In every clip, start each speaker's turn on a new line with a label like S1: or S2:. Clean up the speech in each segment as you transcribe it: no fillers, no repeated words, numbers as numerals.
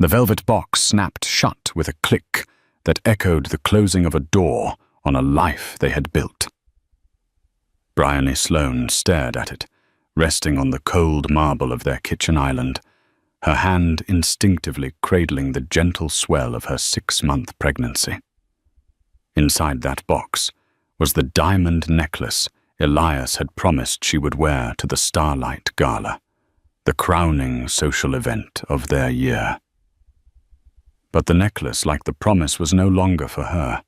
S1: The velvet box snapped shut with a click that echoed the closing of a door on a life they had built. Bryony Sloane stared at it, resting on the cold marble of their kitchen island, her hand instinctively cradling the gentle swell of her 6-month pregnancy. Inside that box was the diamond necklace Elias had promised she would wear to the Starlight Gala, the crowning social event of their year. But the necklace, like the promise, was no longer for her.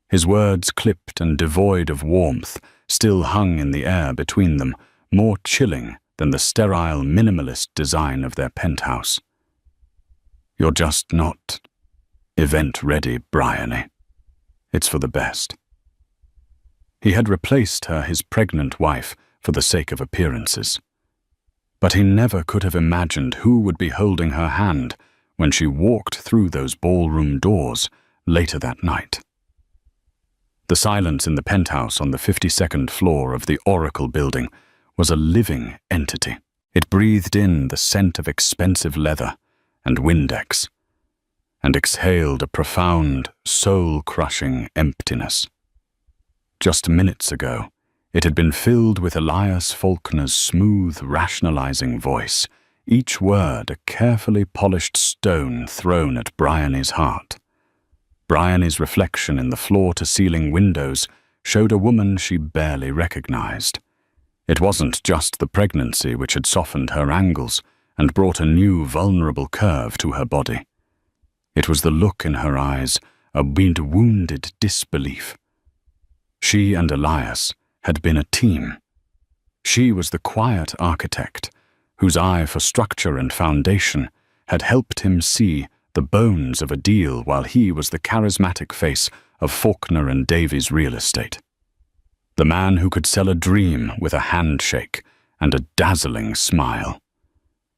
S1: His words, clipped and devoid of warmth, still hung in the air between them, more chilling than the sterile minimalist design of their penthouse. "You're just not event-ready, Bryony. It's for the best." He had replaced her, his pregnant wife, for the sake of appearances. But he never could have imagined who would be holding her hand when she walked through those ballroom doors later that night. The silence in the penthouse on the 52nd floor of the Oracle building was a living entity. It breathed in the scent of expensive leather and Windex, and exhaled a profound, soul-crushing emptiness. Just minutes ago, it had been filled with Elias Faulkner's smooth, rationalizing voice, each word a carefully polished stone thrown at Bryony's heart. Bryony's reflection in the floor-to-ceiling windows showed a woman she barely recognized. It wasn't just the pregnancy which had softened her angles and brought a new, vulnerable curve to her body. It was the look in her eyes, a wounded disbelief. She and Elias had been a team. She was the quiet architect, whose eye for structure and foundation had helped him see the bones of a deal while he was the charismatic face of Faulkner and Davies real estate. The man who could sell a dream with a handshake and a dazzling smile.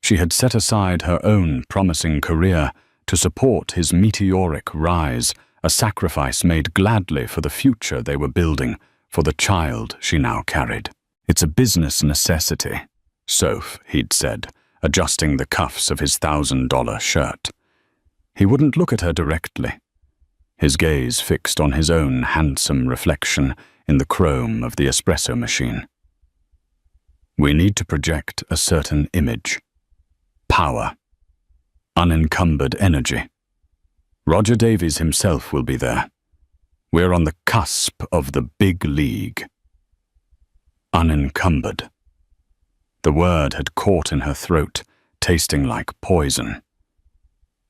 S1: She had set aside her own promising career to support his meteoric rise, a sacrifice made gladly for the future they were building, for the child she now carried. "It's a business necessity," Soph, he'd said, adjusting the cuffs of his $1,000 shirt. He wouldn't look at her directly, his gaze fixed on his own handsome reflection in the chrome of the espresso machine. "We need to project a certain image. Power. Unencumbered energy. Roger Davies himself will be there. We're on the cusp of the big league." Unencumbered. The word had caught in her throat, tasting like poison.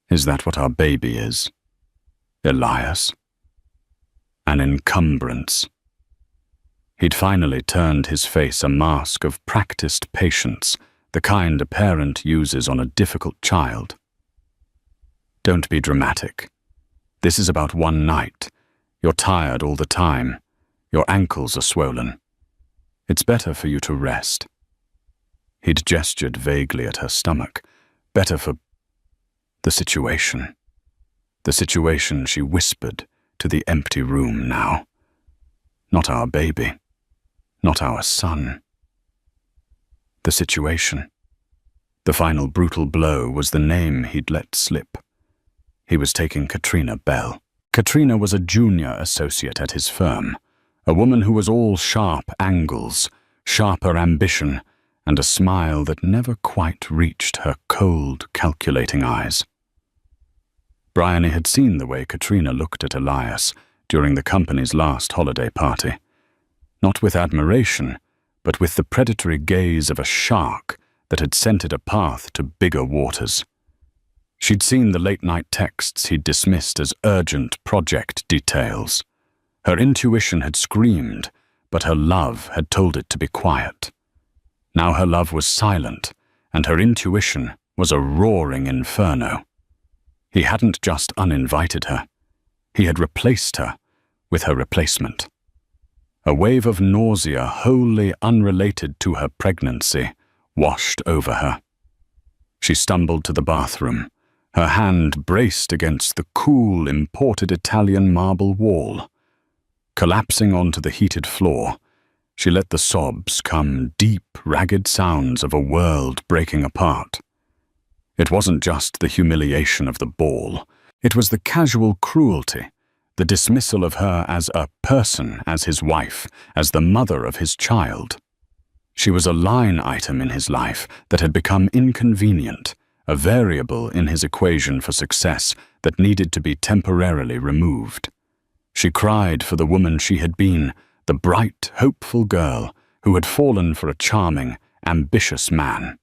S1: Is that what our baby is? Elias? An encumbrance. He'd finally turned his face a mask of practiced patience, the kind a parent uses on a difficult child. "Don't be dramatic. This is about one night. You're tired all the time. Your ankles are swollen. It's better for you to rest." He'd gestured vaguely at her stomach. Better for the situation. The situation, she whispered to the empty room now. Not our baby. Not our son. The situation. The final brutal blow was the name he'd let slip. He was taking Katrina Bell. Katrina was a junior associate at his firm, a woman who was all sharp angles, sharper ambition, and a smile that never quite reached her cold, calculating eyes. Bryony had seen the way Katrina looked at Elias during the company's last holiday party. Not with admiration, but with the predatory gaze of a shark that had scented a path to bigger waters. She'd seen the late-night texts he'd dismissed as urgent project details. Her intuition had screamed, but her love had told it to be quiet. Now her love was silent, and her intuition was a roaring inferno. He hadn't just uninvited her. He had replaced her with her replacement. A wave of nausea wholly unrelated to her pregnancy washed over her. She stumbled to the bathroom, her hand braced against the cool, imported Italian marble wall. Collapsing onto the heated floor, she let the sobs come, deep, ragged sounds of a world breaking apart. It wasn't just the humiliation of the ball. It was the casual cruelty, the dismissal of her as a person, as his wife, as the mother of his child. She was a line item in his life that had become inconvenient, a variable in his equation for success that needed to be temporarily removed. She cried for the woman she had been, the bright, hopeful girl who had fallen for a charming, ambitious man.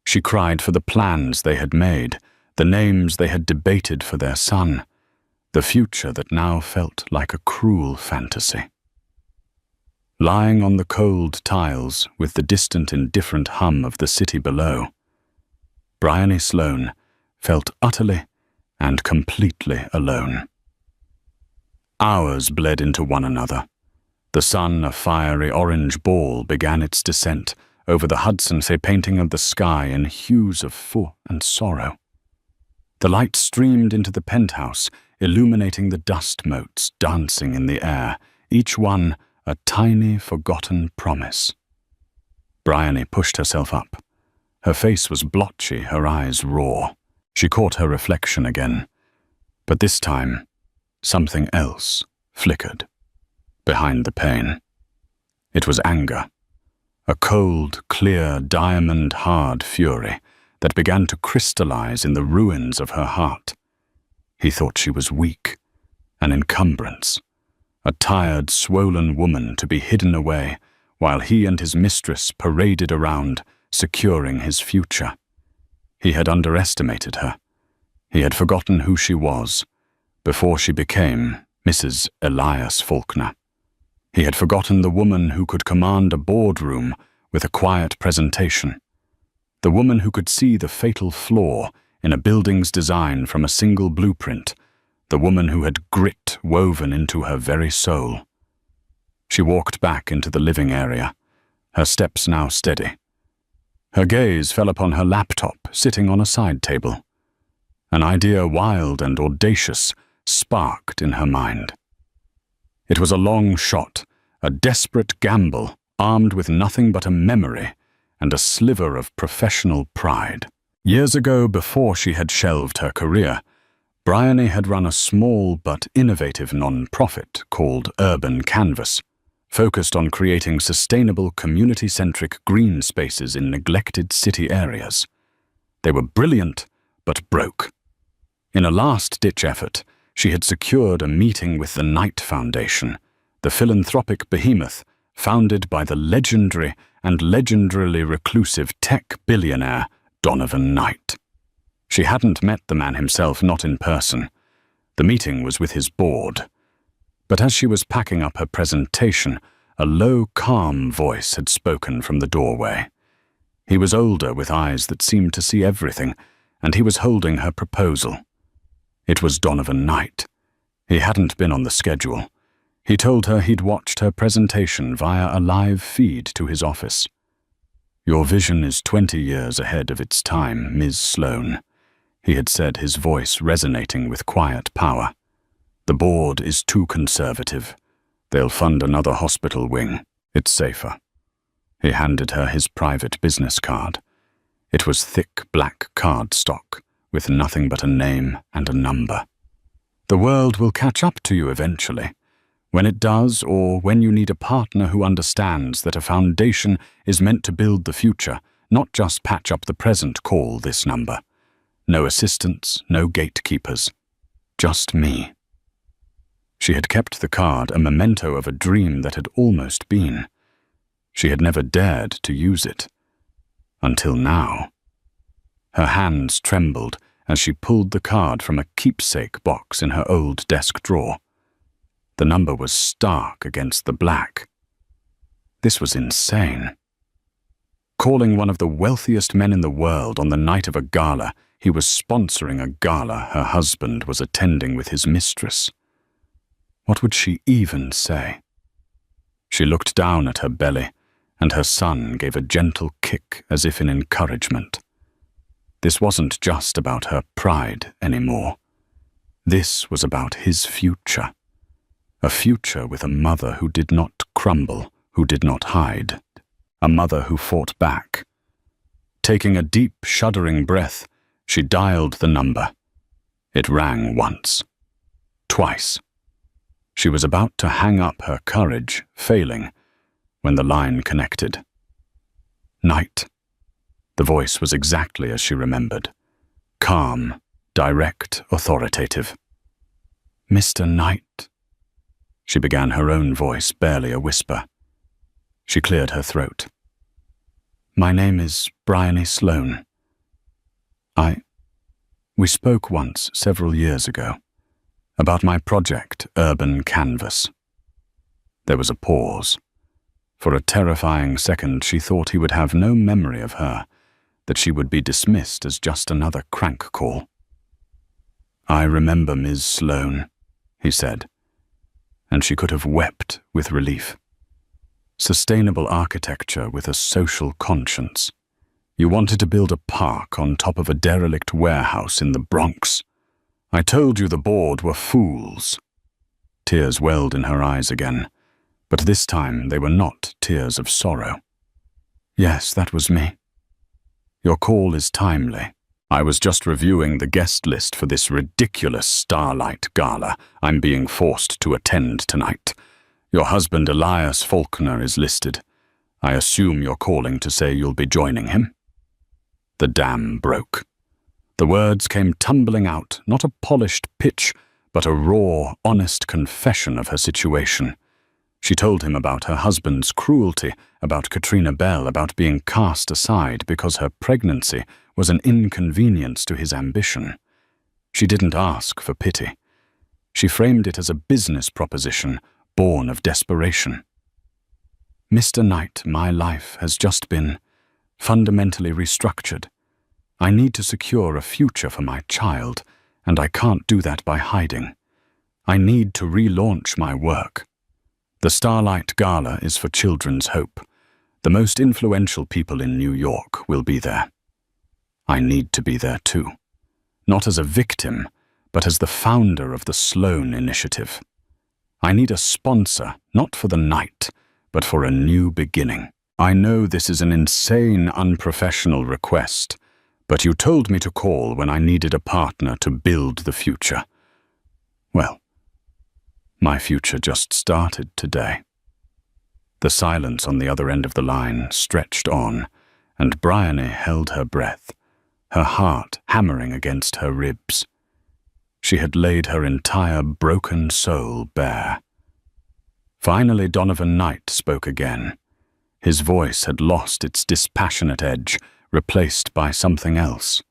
S1: She cried for the plans they had made, the names they had debated for their son, the future that now felt like a cruel fantasy. Lying on the cold tiles with the distant indifferent hum of the city below, Bryony Sloane felt utterly and completely alone. Hours bled into one another. The sun, a fiery orange ball, began its descent over the Hudson, painting of the sky in hues of fear and sorrow. The light streamed into the penthouse, illuminating the dust motes dancing in the air, each one a tiny, forgotten promise. Bryony pushed herself up. Her face was blotchy, her eyes raw. She caught her reflection again. But this time, something else flickered behind the pain. It was anger, a cold, clear, diamond-hard fury that began to crystallize in the ruins of her heart. He thought she was weak, an encumbrance, a tired, swollen woman to be hidden away while he and his mistress paraded around, securing his future. He had underestimated her. He had forgotten who she was before she became Mrs. Elias Faulkner. He had forgotten the woman who could command a boardroom with a quiet presentation, the woman who could see the fatal flaw in a building's design from a single blueprint, the woman who had grit woven into her very soul. She walked back into the living area, her steps now steady. Her gaze fell upon her laptop sitting on a side table. An idea wild and audacious sparked in her mind. It was a long shot, a desperate gamble, armed with nothing but a memory and a sliver of professional pride. Years ago, before she had shelved her career, Bryony had run a small but innovative non-profit called Urban Canvas, focused on creating sustainable community-centric green spaces in neglected city areas. They were brilliant, but broke. In a last-ditch effort, she had secured a meeting with the Knight Foundation, the philanthropic behemoth founded by the legendary and legendarily reclusive tech billionaire Donovan Knight. She hadn't met the man himself, not in person. The meeting was with his board. But as she was packing up her presentation, a low, calm voice had spoken from the doorway. He was older, with eyes that seemed to see everything, and he was holding her proposal. It was Donovan Knight. He hadn't been on the schedule. He told her he'd watched her presentation via a live feed to his office. "Your vision is 20 years ahead of its time, Ms. Sloane," he had said, his voice resonating with quiet power. "The board is too conservative. They'll fund another hospital wing. It's safer." He handed her his private business card. It was thick black cardstock, with nothing but a name and a number. "The world will catch up to you eventually. When it does, or when you need a partner who understands that a foundation is meant to build the future, not just patch up the present, call this number. No assistants, no gatekeepers. Just me." She had kept the card, a memento of a dream that had almost been. She had never dared to use it. Until now. Her hands trembled as she pulled the card from a keepsake box in her old desk drawer. The number was stark against the black. This was insane. Calling one of the wealthiest men in the world on the night of a gala, he was sponsoring a gala her husband was attending with his mistress. What would she even say? She looked down at her belly, and her son gave a gentle kick as if in encouragement. This wasn't just about her pride anymore. This was about his future. A future with a mother who did not crumble, who did not hide. A mother who fought back. Taking a deep, shuddering breath, She dialed the number. It rang once. Twice. She was about to hang up her courage, failing, when the line connected. Knight. The voice was exactly as she remembered. Calm, direct, authoritative. Mr. Knight. She began, her own voice barely a whisper. She cleared her throat. My name is Bryony Sloane. We spoke once, several years ago, about my project, Urban Canvas. There was a pause. For a terrifying second, she thought he would have no memory of her, that she would be dismissed as just another crank call. I remember Ms. Sloane, he said, and she could have wept with relief. Sustainable architecture with a social conscience. You wanted to build a park on top of a derelict warehouse in the Bronx. I told you the board were fools. Tears welled in her eyes again, but this time they were not tears of sorrow. Yes, that was me. Your call is timely. I was just reviewing the guest list for this ridiculous Starlight Gala I'm being forced to attend tonight. Your husband Elias Faulkner is listed. I assume you're calling to say you'll be joining him? The dam broke. The words came tumbling out, not a polished pitch, but a raw, honest confession of her situation. She told him about her husband's cruelty, about Katrina Bell, about being cast aside because her pregnancy was an inconvenience to his ambition. She didn't ask for pity. She framed it as a business proposition, born of desperation. Mr. Knight, my life has just been fundamentally restructured. I need to secure a future for my child, and I can't do that by hiding. I need to relaunch my work. The Starlight Gala is for Children's Hope. The most influential people in New York will be there. I need to be there too. Not as a victim, but as the founder of the Sloane Initiative. I need a sponsor, not for the night, but for a new beginning. I know this is an insane, unprofessional request, but you told me to call when I needed a partner to build the future. Well, my future just started today. The silence on the other end of the line stretched on, and Bryony held her breath, her heart hammering against her ribs. She had laid her entire broken soul bare. Finally, Donovan Knight spoke again. His voice had lost its dispassionate edge, replaced by something else,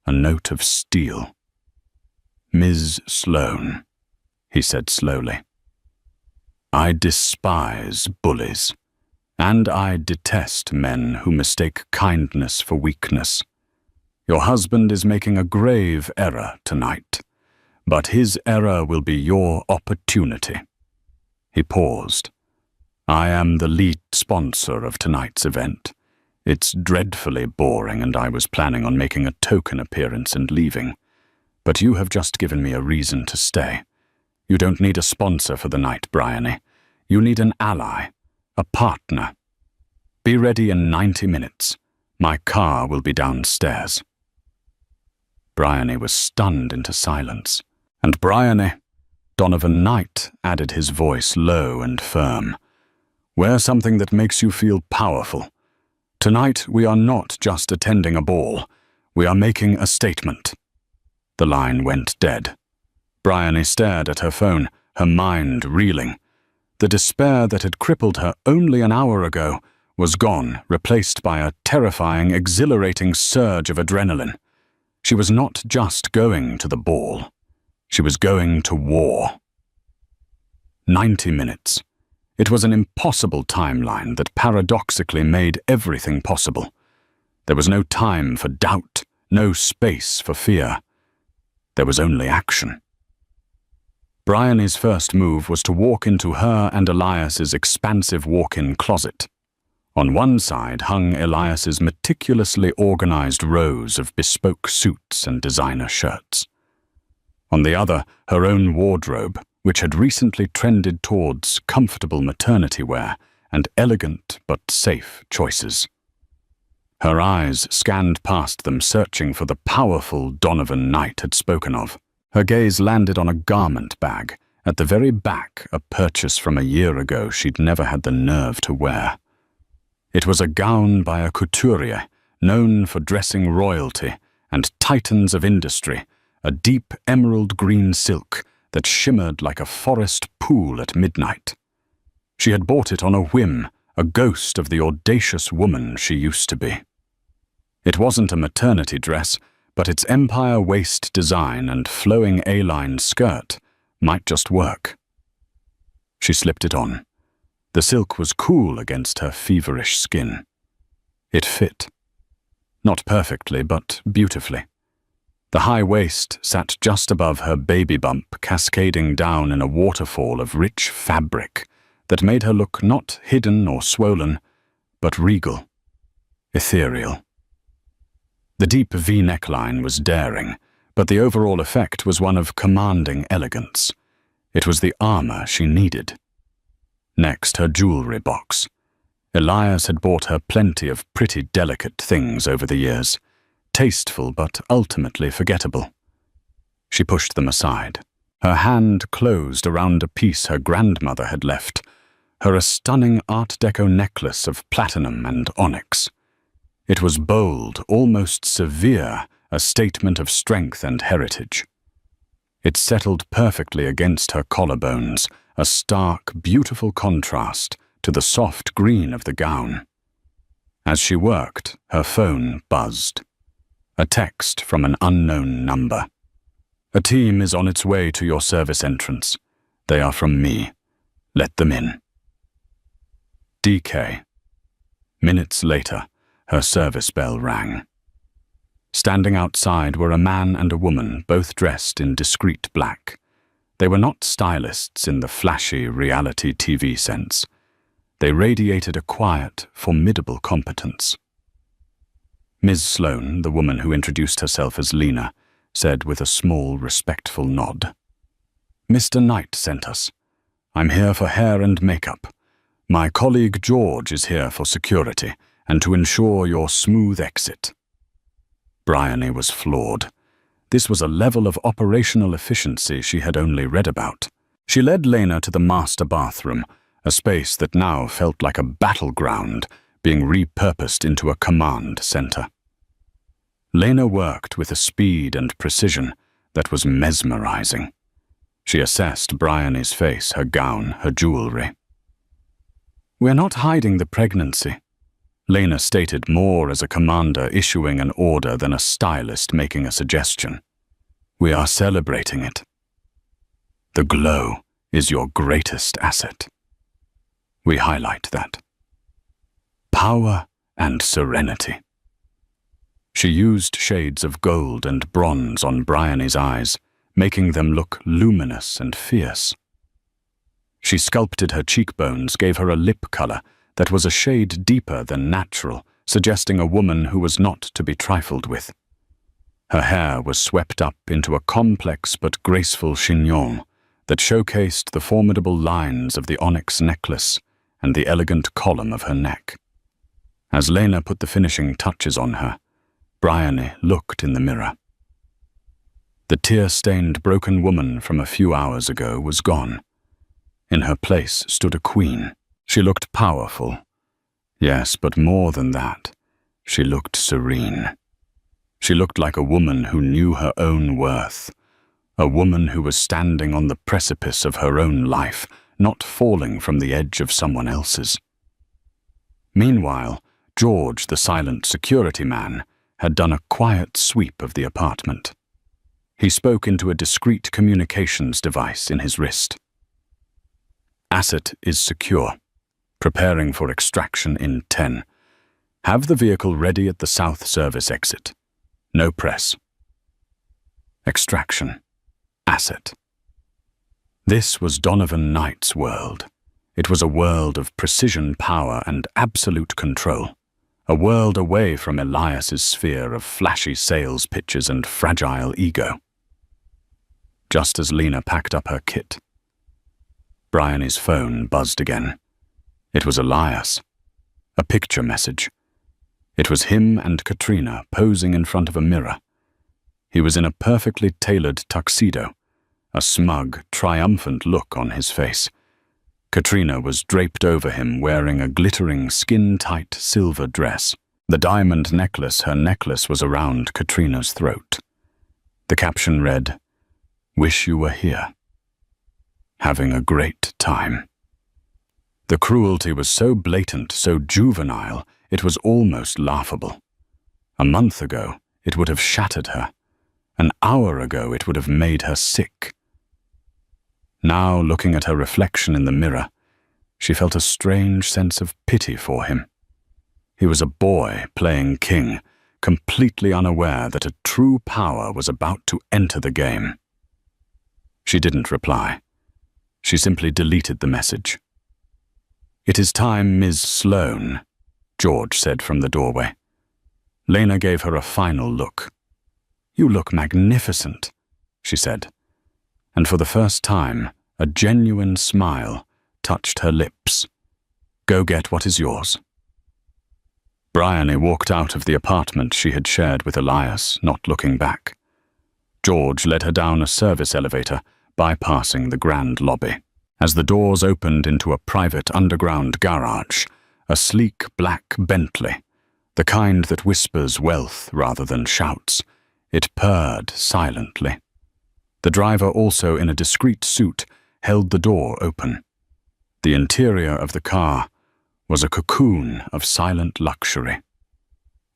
S1: a note of steel. Ms. Sloane, he said slowly. I despise bullies, and I detest men who mistake kindness for weakness. Your husband is making a grave error tonight, but his error will be your opportunity. He paused. I am the lead sponsor of tonight's event. It's dreadfully boring, and I was planning on making a token appearance and leaving. But you have just given me a reason to stay. You don't need a sponsor for the night, Bryony. You need an ally, a partner. Be ready in 90 minutes. My car will be downstairs. Bryony was stunned into silence. And Bryony, Donovan Knight added his voice low and firm. Wear something that makes you feel powerful. Tonight we are not just attending a ball. We are making a statement. The line went dead. Bryony stared at her phone, her mind reeling. The despair that had crippled her only an hour ago was gone, replaced by a terrifying, exhilarating surge of adrenaline. She was not just going to the ball. She was going to war. 90 minutes. It was an impossible timeline that paradoxically made everything possible. There was no time for doubt, no space for fear. There was only action. Bryony's first move was to walk into her and Elias's expansive walk-in closet. On one side hung Elias's meticulously organized rows of bespoke suits and designer shirts. On the other, her own wardrobe, which had recently trended towards comfortable maternity wear and elegant but safe choices. Her eyes scanned past them, searching for the powerful Donovan Knight had spoken of. Her gaze landed on a garment bag, at the very back, a purchase from a year ago she'd never had the nerve to wear. It was a gown by a couturier, known for dressing royalty and titans of industry, a deep emerald green silk that shimmered like a forest pool at midnight. She had bought it on a whim, a ghost of the audacious woman she used to be. It wasn't a maternity dress, but its empire waist design and flowing A-line skirt might just work. She slipped it on. The silk was cool against her feverish skin. It fit. Not perfectly, but beautifully. The high waist sat just above her baby bump, cascading down in a waterfall of rich fabric that made her look not hidden or swollen, but regal, ethereal. The deep V neckline was daring, but the overall effect was one of commanding elegance. It was the armor she needed. Next, her jewelry box. Elias had bought her plenty of pretty delicate things over the years, tasteful but ultimately forgettable. She pushed them aside. Her hand closed around a piece her grandmother had left, her a stunning Art Deco necklace of platinum and onyx. It was bold, almost severe, a statement of strength and heritage. It settled perfectly against her collarbones, a stark, beautiful contrast to the soft green of the gown. As she worked, her phone buzzed. A text from an unknown number. "A team is on its way to your service entrance. They are from me. Let them in." DK. Minutes later, her service bell rang. Standing outside were a man and a woman, both dressed in discreet black. They were not stylists in the flashy reality TV sense. They radiated a quiet, formidable competence. Ms. Sloane, the woman who introduced herself as Lena, said with a small, respectful nod, "Mr. Knight sent us. I'm here for hair and makeup. My colleague George is here for security and to ensure your smooth exit." Bryony was floored. This was a level of operational efficiency she had only read about. She led Lena to the master bathroom, a space that now felt like a battleground being repurposed into a command center. Lena worked with a speed and precision that was mesmerizing. She assessed Bryony's face, her gown, her jewelry. "We're not hiding the pregnancy," Lena stated, more as a commander issuing an order than a stylist making a suggestion. "We are celebrating it. The glow is your greatest asset. We highlight that. Power and serenity." She used shades of gold and bronze on Bryony's eyes, making them look luminous and fierce. She sculpted her cheekbones, gave her a lip color that was a shade deeper than natural, suggesting a woman who was not to be trifled with. Her hair was swept up into a complex but graceful chignon that showcased the formidable lines of the onyx necklace and the elegant column of her neck. As Lena put the finishing touches on her, Bryony looked in the mirror. The tear-stained broken woman from a few hours ago was gone. In her place stood a queen. She looked powerful. Yes, but more than that, she looked serene. She looked like a woman who knew her own worth, a woman who was standing on the precipice of her own life, not falling from the edge of someone else's. Meanwhile, George, the silent security man, had done a quiet sweep of the apartment. He spoke into a discreet communications device in his wrist. "Asset is secure. Preparing for extraction in 10. Have the vehicle ready at the south service exit. No press." Extraction. Asset. This was Donovan Knight's world. It was a world of precision power and absolute control. A world away from Elias's sphere of flashy sales pitches and fragile ego. Just as Lena packed up her kit, Bryony's phone buzzed again. It was Elias. A picture message. It was him and Katrina posing in front of a mirror. He was in a perfectly tailored tuxedo, a smug, triumphant look on his face. Katrina was draped over him wearing a glittering, skin-tight silver dress. The diamond necklace was around Katrina's throat. The caption read, "Wish you were here. Having a great time." The cruelty was so blatant, so juvenile, it was almost laughable. A month ago, it would have shattered her. An hour ago, it would have made her sick. Now, looking at her reflection in the mirror, she felt a strange sense of pity for him. He was a boy playing king, completely unaware that a true power was about to enter the game. She didn't reply. She simply deleted the message. "It is time, Ms. Sloane," George said from the doorway. Lena gave her a final look. "You look magnificent," she said, and for the first time, a genuine smile touched her lips. "Go get what is yours." Bryony walked out of the apartment she had shared with Elias, not looking back. George led her down a service elevator, bypassing the grand lobby. As the doors opened into a private underground garage, a sleek black Bentley, the kind that whispers wealth rather than shouts, it purred silently. The driver, also in a discreet suit, held the door open. The interior of the car was a cocoon of silent luxury.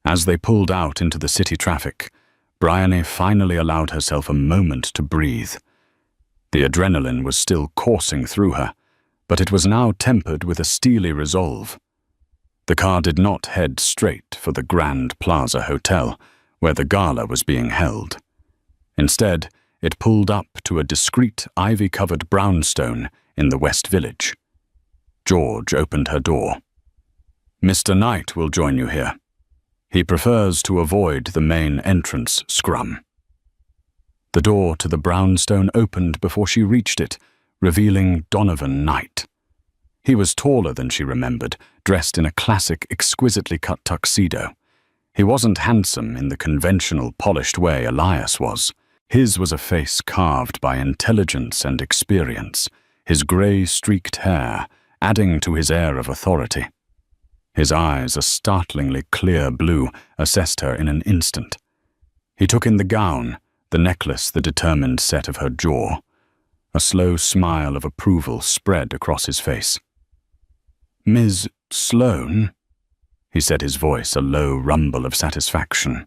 S1: As they pulled out into the city traffic, Bryony finally allowed herself a moment to breathe. The adrenaline was still coursing through her, but it was now tempered with a steely resolve. The car did not head straight for the Grand Plaza Hotel, where the gala was being held. Instead, it pulled up to a discreet ivy-covered brownstone in the West Village. George opened her door. "Mr. Knight will join you here. He prefers to avoid the main entrance scrum." The door to the brownstone opened before she reached it, revealing Donovan Knight. He was taller than she remembered, dressed in a classic, exquisitely cut tuxedo. He wasn't handsome in the conventional, polished way Elias was. His was a face carved by intelligence and experience, his grey streaked hair adding to his air of authority. His eyes, a startlingly clear blue, assessed her in an instant. He took in the gown, the necklace the determined set of her jaw. A slow smile of approval spread across his face. "Ms. Sloane," he said, his voice a low rumble of satisfaction.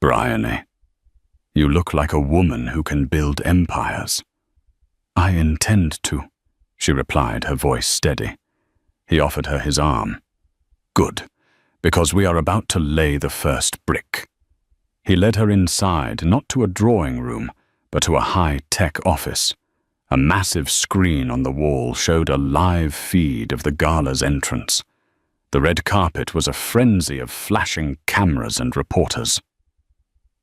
S1: "Bryony, you look like a woman who can build empires." "I intend to," she replied, her voice steady. He offered her his arm. "Good, because we are about to lay the first brick." He led her inside, not to a drawing room, but to a high-tech office. A massive screen on the wall showed a live feed of the gala's entrance. The red carpet was a frenzy of flashing cameras and reporters.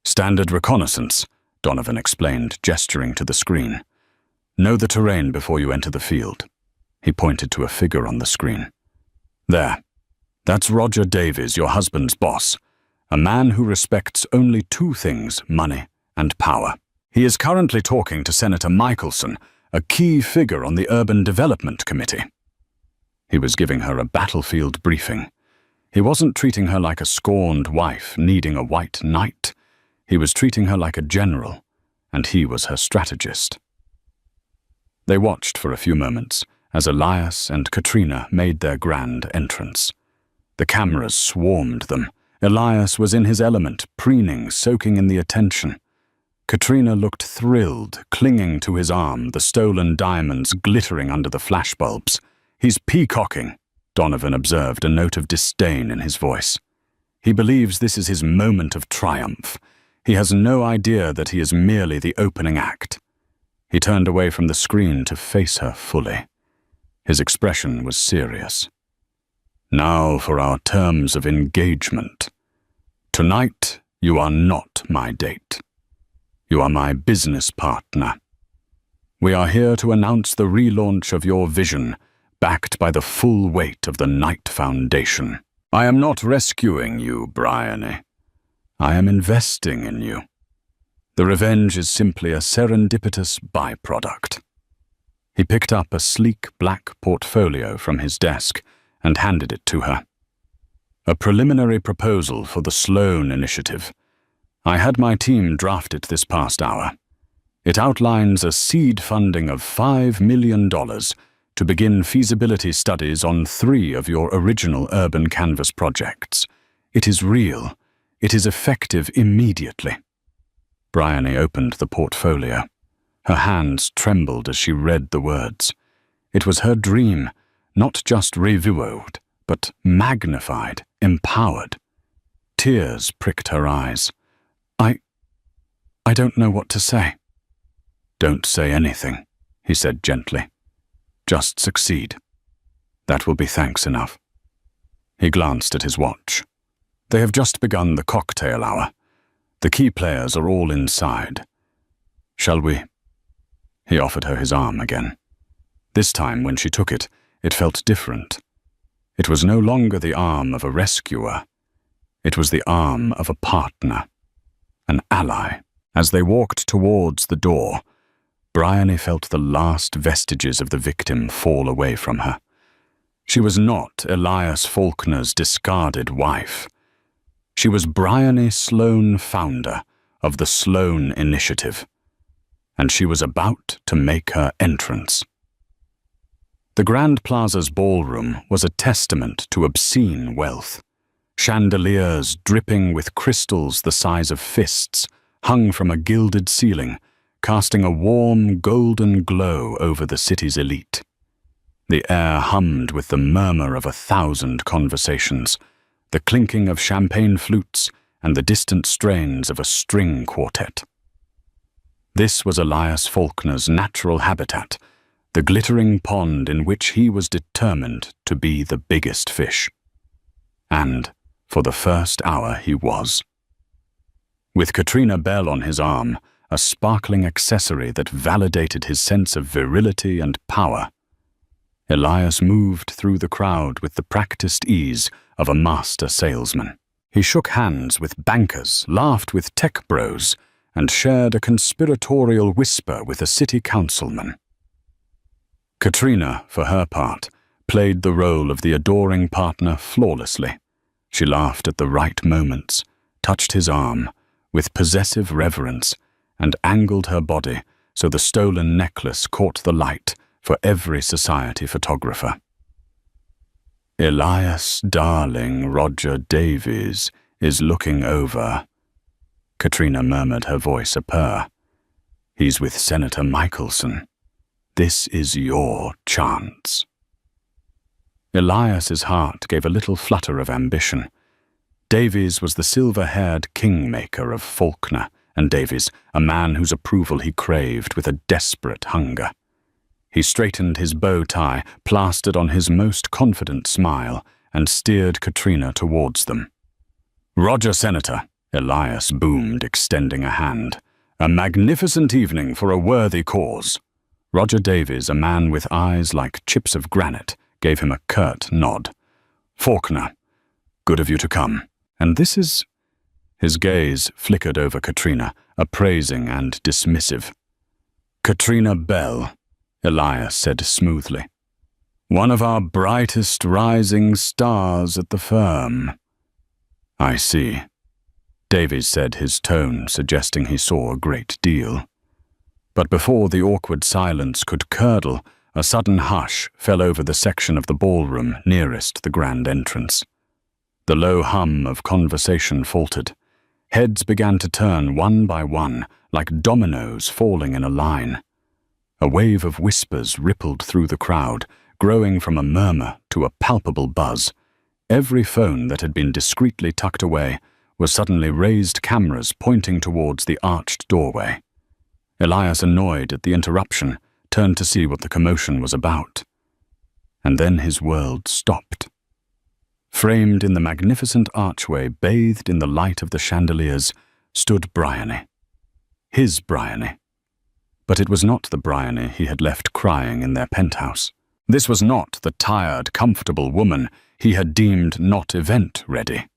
S1: "Standard reconnaissance," Donovan explained, gesturing to the screen. "Know the terrain before you enter the field." He pointed to a figure on the screen. "There. That's Roger Davies, your husband's boss. A man who respects only two things, money and power. He is currently talking to Senator Michelson, a key figure on the Urban Development Committee." He was giving her a battlefield briefing. He wasn't treating her like a scorned wife needing a white knight. He was treating her like a general, and he was her strategist. They watched for a few moments as Elias and Katrina made their grand entrance. The cameras swarmed them. Elias was in his element, preening, soaking in the attention. Katrina looked thrilled, clinging to his arm, the stolen diamonds glittering under the flashbulbs. "He's peacocking," Donovan observed, a note of disdain in his voice. "He believes this is his moment of triumph. He has no idea that he is merely the opening act." He turned away from the screen to face her fully. His expression was serious. "Now for our terms of engagement. Tonight, you are not my date. You are my business partner. We are here to announce the relaunch of your vision, backed by the full weight of the Knight Foundation." I am not rescuing you, Bryony. I am investing in you. The revenge is simply a serendipitous byproduct. He picked up a sleek black portfolio from his desk and handed it to her. A preliminary proposal for the Sloan Initiative. I had my team draft it this past hour. It outlines a seed funding of $5 million to begin feasibility studies on 3 of your original urban canvas projects. It is real. It is effective immediately. Bryony opened the portfolio. Her hands trembled as she read the words. It was her dream, not just reviewed, but magnified, empowered. Tears pricked her eyes. I don't know what to say. Don't say anything, he said gently. Just succeed. That will be thanks enough. He glanced at his watch. They have just begun the cocktail hour. The key players are all inside. Shall we? He offered her his arm again. This time, when she took it, it felt different. It was no longer the arm of a rescuer. It was the arm of a partner, an ally. As they walked towards the door, Bryony felt the last vestiges of the victim fall away from her. She was not Elias Faulkner's discarded wife. She was Bryony Sloan, founder of the Sloan Initiative, and she was about to make her entrance. The Grand Plaza's ballroom was a testament to obscene wealth. Chandeliers dripping with crystals the size of fists hung from a gilded ceiling, casting a warm golden glow over the city's elite. The air hummed with the murmur of 1,000 conversations, the clinking of champagne flutes and the distant strains of a string quartet. This was Elias Faulkner's natural habitat, the glittering pond in which he was determined to be the biggest fish. And, for the first hour, he was. With Katrina Bell on his arm, a sparkling accessory that validated his sense of virility and power, Elias moved through the crowd with the practiced ease of a master salesman. He shook hands with bankers, laughed with tech bros, and shared a conspiratorial whisper with a city councilman. Katrina, for her part, played the role of the adoring partner flawlessly. She laughed at the right moments, touched his arm with possessive reverence, and angled her body so the stolen necklace caught the light for every society photographer. Elias, darling, Roger Davies is looking over. Katrina murmured, her voice a purr. He's with Senator Michelson. This is your chance. Elias's heart gave a little flutter of ambition. Davies was the silver-haired kingmaker of Faulkner, and Davies, a man whose approval he craved with a desperate hunger. He straightened his bow tie, plastered on his most confident smile, and steered Katrina towards them. Roger, Senator, Elias boomed, extending a hand. A magnificent evening for a worthy cause. Roger Davies, a man with eyes like chips of granite, gave him a curt nod. Faulkner, good of you to come. And this is... His gaze flickered over Katrina, appraising and dismissive. Katrina Bell, Elias said smoothly. One of our brightest rising stars at the firm. I see. Davies said, his tone suggesting he saw a great deal. But before the awkward silence could curdle, a sudden hush fell over the section of the ballroom nearest the grand entrance. The low hum of conversation faltered. Heads began to turn one by one, like dominoes falling in a line. A wave of whispers rippled through the crowd, growing from a murmur to a palpable buzz. Every phone that had been discreetly tucked away was suddenly raised cameras pointing towards the arched doorway. Elias, annoyed at the interruption, turned to see what the commotion was about. And then his world stopped. Framed in the magnificent archway, bathed in the light of the chandeliers, stood Bryony. His Bryony. But it was not the Bryony he had left crying in their penthouse. This was not the tired, comfortable woman he had deemed not event-ready.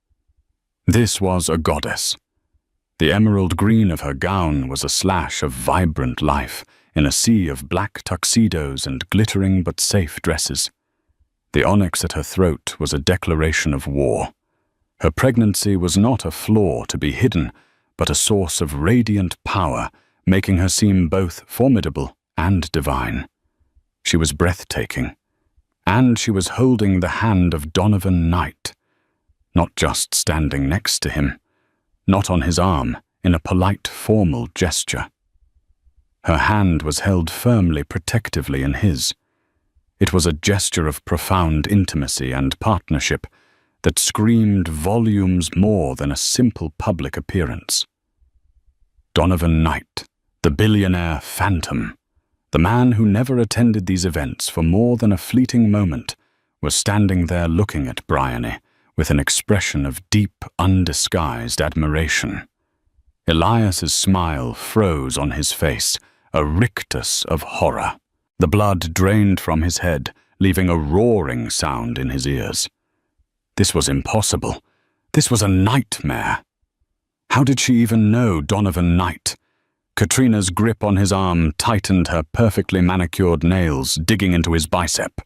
S1: This was a goddess. The emerald green of her gown was a slash of vibrant life in a sea of black tuxedos and glittering but safe dresses. The onyx at her throat was a declaration of war. Her pregnancy was not a flaw to be hidden, but a source of radiant power, making her seem both formidable and divine. She was breathtaking, and she was holding the hand of Donovan Knight, not just standing next to him, not on his arm, in a polite, formal gesture. Her hand was held firmly, protectively in his. It was a gesture of profound intimacy and partnership that screamed volumes more than a simple public appearance. Donovan Knight, the billionaire phantom, the man who never attended these events for more than a fleeting moment, was standing there looking at Bryony with an expression of deep, undisguised admiration. Elias's smile froze on his face, a rictus of horror. The blood drained from his head, leaving a roaring sound in his ears. This was impossible. This was a nightmare. How did she even know Donovan Knight? Katrina's grip on his arm tightened, her perfectly manicured nails digging into his bicep.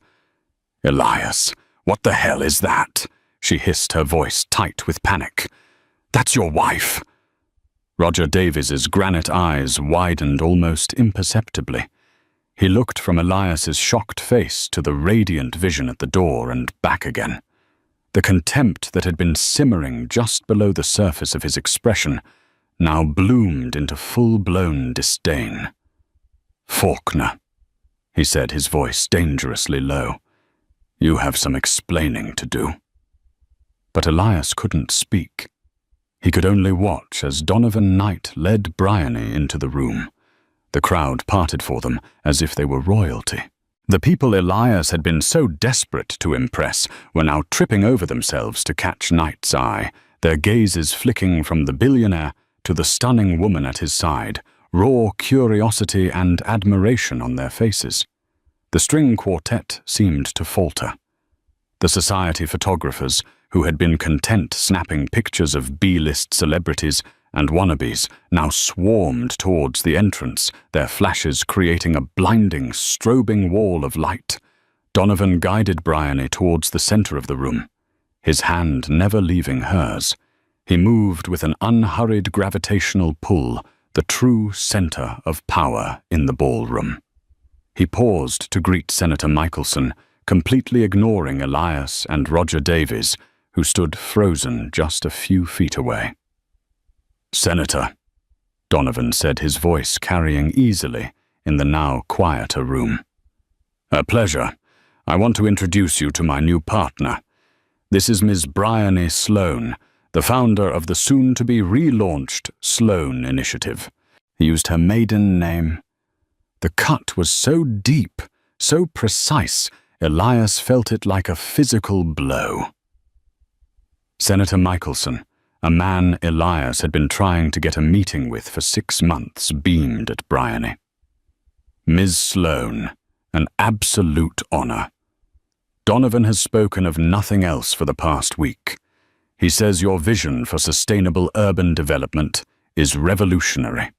S1: "Elias, what the hell is that?" she hissed, her voice tight with panic. "That's your wife." Roger Davies's granite eyes widened almost imperceptibly. He looked from Elias's shocked face to the radiant vision at the door and back again. The contempt that had been simmering just below the surface of his expression now bloomed into full-blown disdain. "Faulkner," he said, his voice dangerously low. "You have some explaining to do." But Elias couldn't speak. He could only watch as Donovan Knight led Bryony into the room. The crowd parted for them as if they were royalty. The people Elias had been so desperate to impress were now tripping over themselves to catch Knight's eye, their gazes flicking from the billionaire to the stunning woman at his side, raw curiosity and admiration on their faces. The string quartet seemed to falter. The society photographers, who had been content snapping pictures of B-list celebrities and wannabes, now swarmed towards the entrance, their flashes creating a blinding, strobing wall of light. Donovan guided Bryony towards the center of the room, his hand never leaving hers. He moved with an unhurried gravitational pull, the true center of power in the ballroom. He paused to greet Senator Michelson, completely ignoring Elias and Roger Davies, who stood frozen just a few feet away. "Senator," Donovan said, his voice carrying easily in the now quieter room. "A pleasure. I want to introduce you to my new partner. This is Ms. Bryony Sloan, the founder of the soon-to-be relaunched Sloan Initiative." He used her maiden name. The cut was so deep, so precise, Elias felt it like a physical blow. Senator Michelson, a man Elias had been trying to get a meeting with for 6 months, beamed at Bryony. "Ms. Sloan, an absolute honor. Donovan has spoken of nothing else for the past week. He says your vision for sustainable urban development is revolutionary.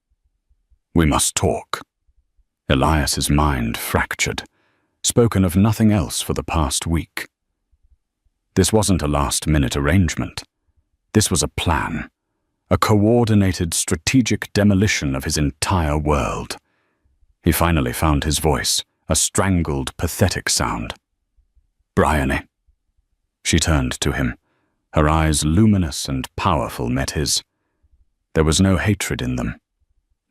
S1: We must talk." Elias's mind fractured. Spoken of nothing else for the past week. This wasn't a last-minute arrangement. This was a plan, a coordinated strategic demolition of his entire world. He finally found his voice, a strangled, pathetic sound. "Bryony." She turned to him. Her eyes, luminous and powerful, met his. There was no hatred in them,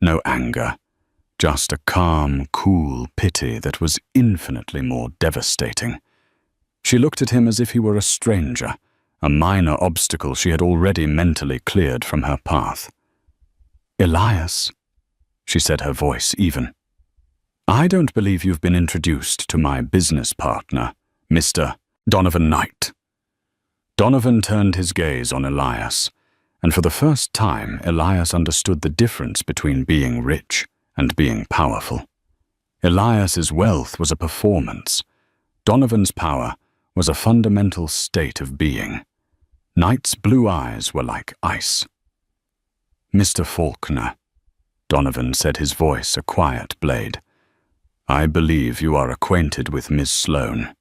S1: no anger, just a calm, cool pity that was infinitely more devastating. She looked at him as if he were a stranger, a minor obstacle she had already mentally cleared from her path. "Elias," she said, her voice even. "I don't believe you've been introduced to my business partner, Mr. Donovan Knight." Donovan turned his gaze on Elias, and for the first time Elias understood the difference between being rich and being powerful. Elias's wealth was a performance. Donovan's power was a fundamental state of being. Knight's blue eyes were like ice. "Mr. Faulkner," Donovan said, his voice a quiet blade, "I believe you are acquainted with Miss Sloane."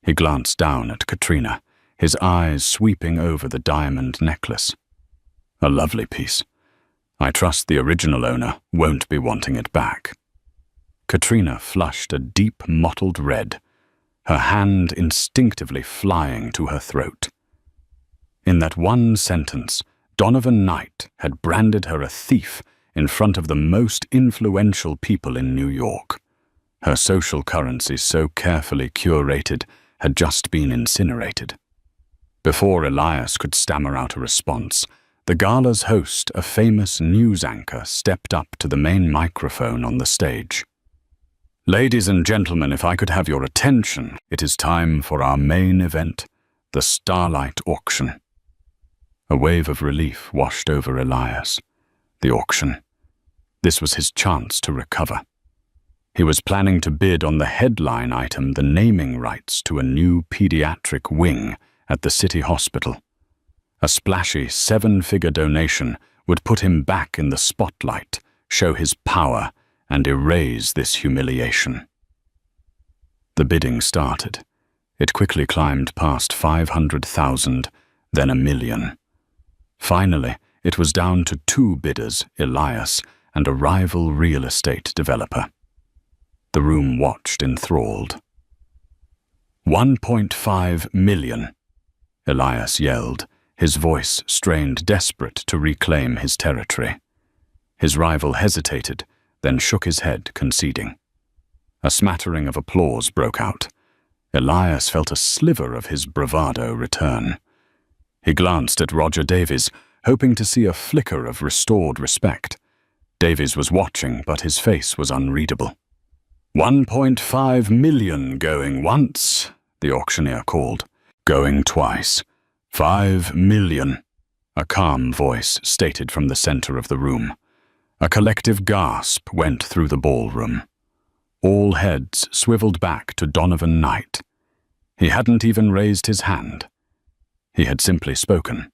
S1: He glanced down at Katrina, his eyes sweeping over the diamond necklace. "A lovely piece. I trust the original owner won't be wanting it back." Katrina flushed a deep mottled red, her hand instinctively flying to her throat. In that one sentence, Donovan Knight had branded her a thief in front of the most influential people in New York. Her social currency, so carefully curated, had just been incinerated. Before Elias could stammer out a response, the gala's host, a famous news anchor, stepped up to the main microphone on the stage. "Ladies and gentlemen, if I could have your attention, it is time for our main event, the Starlight Auction." A wave of relief washed over Elias. The auction. This was his chance to recover. He was planning to bid on the headline item, the naming rights to a new pediatric wing at the city hospital. A splashy 7-figure donation would put him back in the spotlight, show his power, and erase this humiliation. The bidding started. It quickly climbed past 500,000, then 1 million. Finally, it was down to 2 bidders, Elias and a rival real estate developer. The room watched enthralled. 1.5 million, Elias yelled, his voice strained, desperate to reclaim his territory. His rival hesitated, then shook his head, conceding. A smattering of applause broke out. Elias felt a sliver of his bravado return. He glanced at Roger Davies, hoping to see a flicker of restored respect. Davies was watching, but his face was unreadable. 1.5 million going once, the auctioneer called. Going twice. 5 million, a calm voice stated from the center of the room. A collective gasp went through the ballroom. All heads swiveled back to Donovan Knight. He hadn't even raised his hand. He had simply spoken.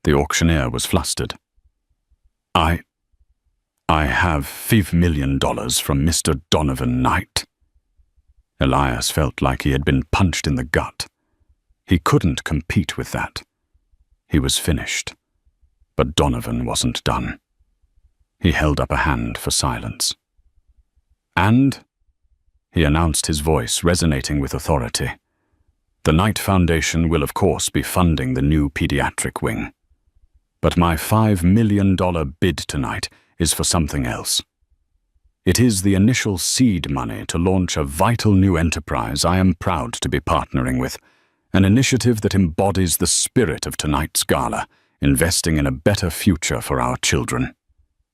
S1: The auctioneer was flustered. I have $5 million from Mr. Donovan Knight." Elias felt like he had been punched in the gut. He couldn't compete with that. He was finished. But Donovan wasn't done. He held up a hand for silence. "And," he announced, his voice resonating with authority, "the Knight Foundation will of course be funding the new pediatric wing. But my $5 million bid tonight is for something else. It is the initial seed money to launch a vital new enterprise I am proud to be partnering with, an initiative that embodies the spirit of tonight's gala, investing in a better future for our children."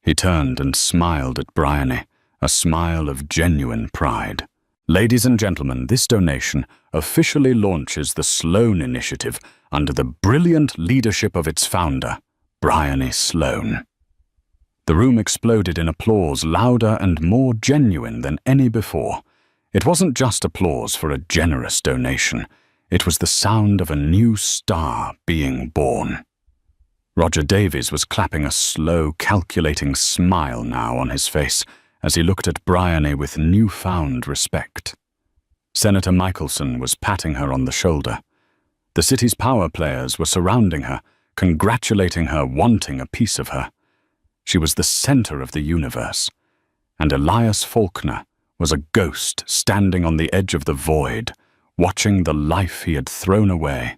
S1: He turned and smiled at Bryony, a smile of genuine pride. "Ladies and gentlemen, this donation officially launches the Sloane Initiative under the brilliant leadership of its founder, Bryony Sloane." The room exploded in applause, louder and more genuine than any before. It wasn't just applause for a generous donation. It was the sound of a new star being born. Roger Davies was clapping, a slow, calculating smile now on his face as he looked at Bryony with newfound respect. Senator Michelson was patting her on the shoulder. The city's power players were surrounding her, congratulating her, wanting a piece of her. She was the center of the universe, and Elias Faulkner was a ghost standing on the edge of the void, watching the life he had thrown away,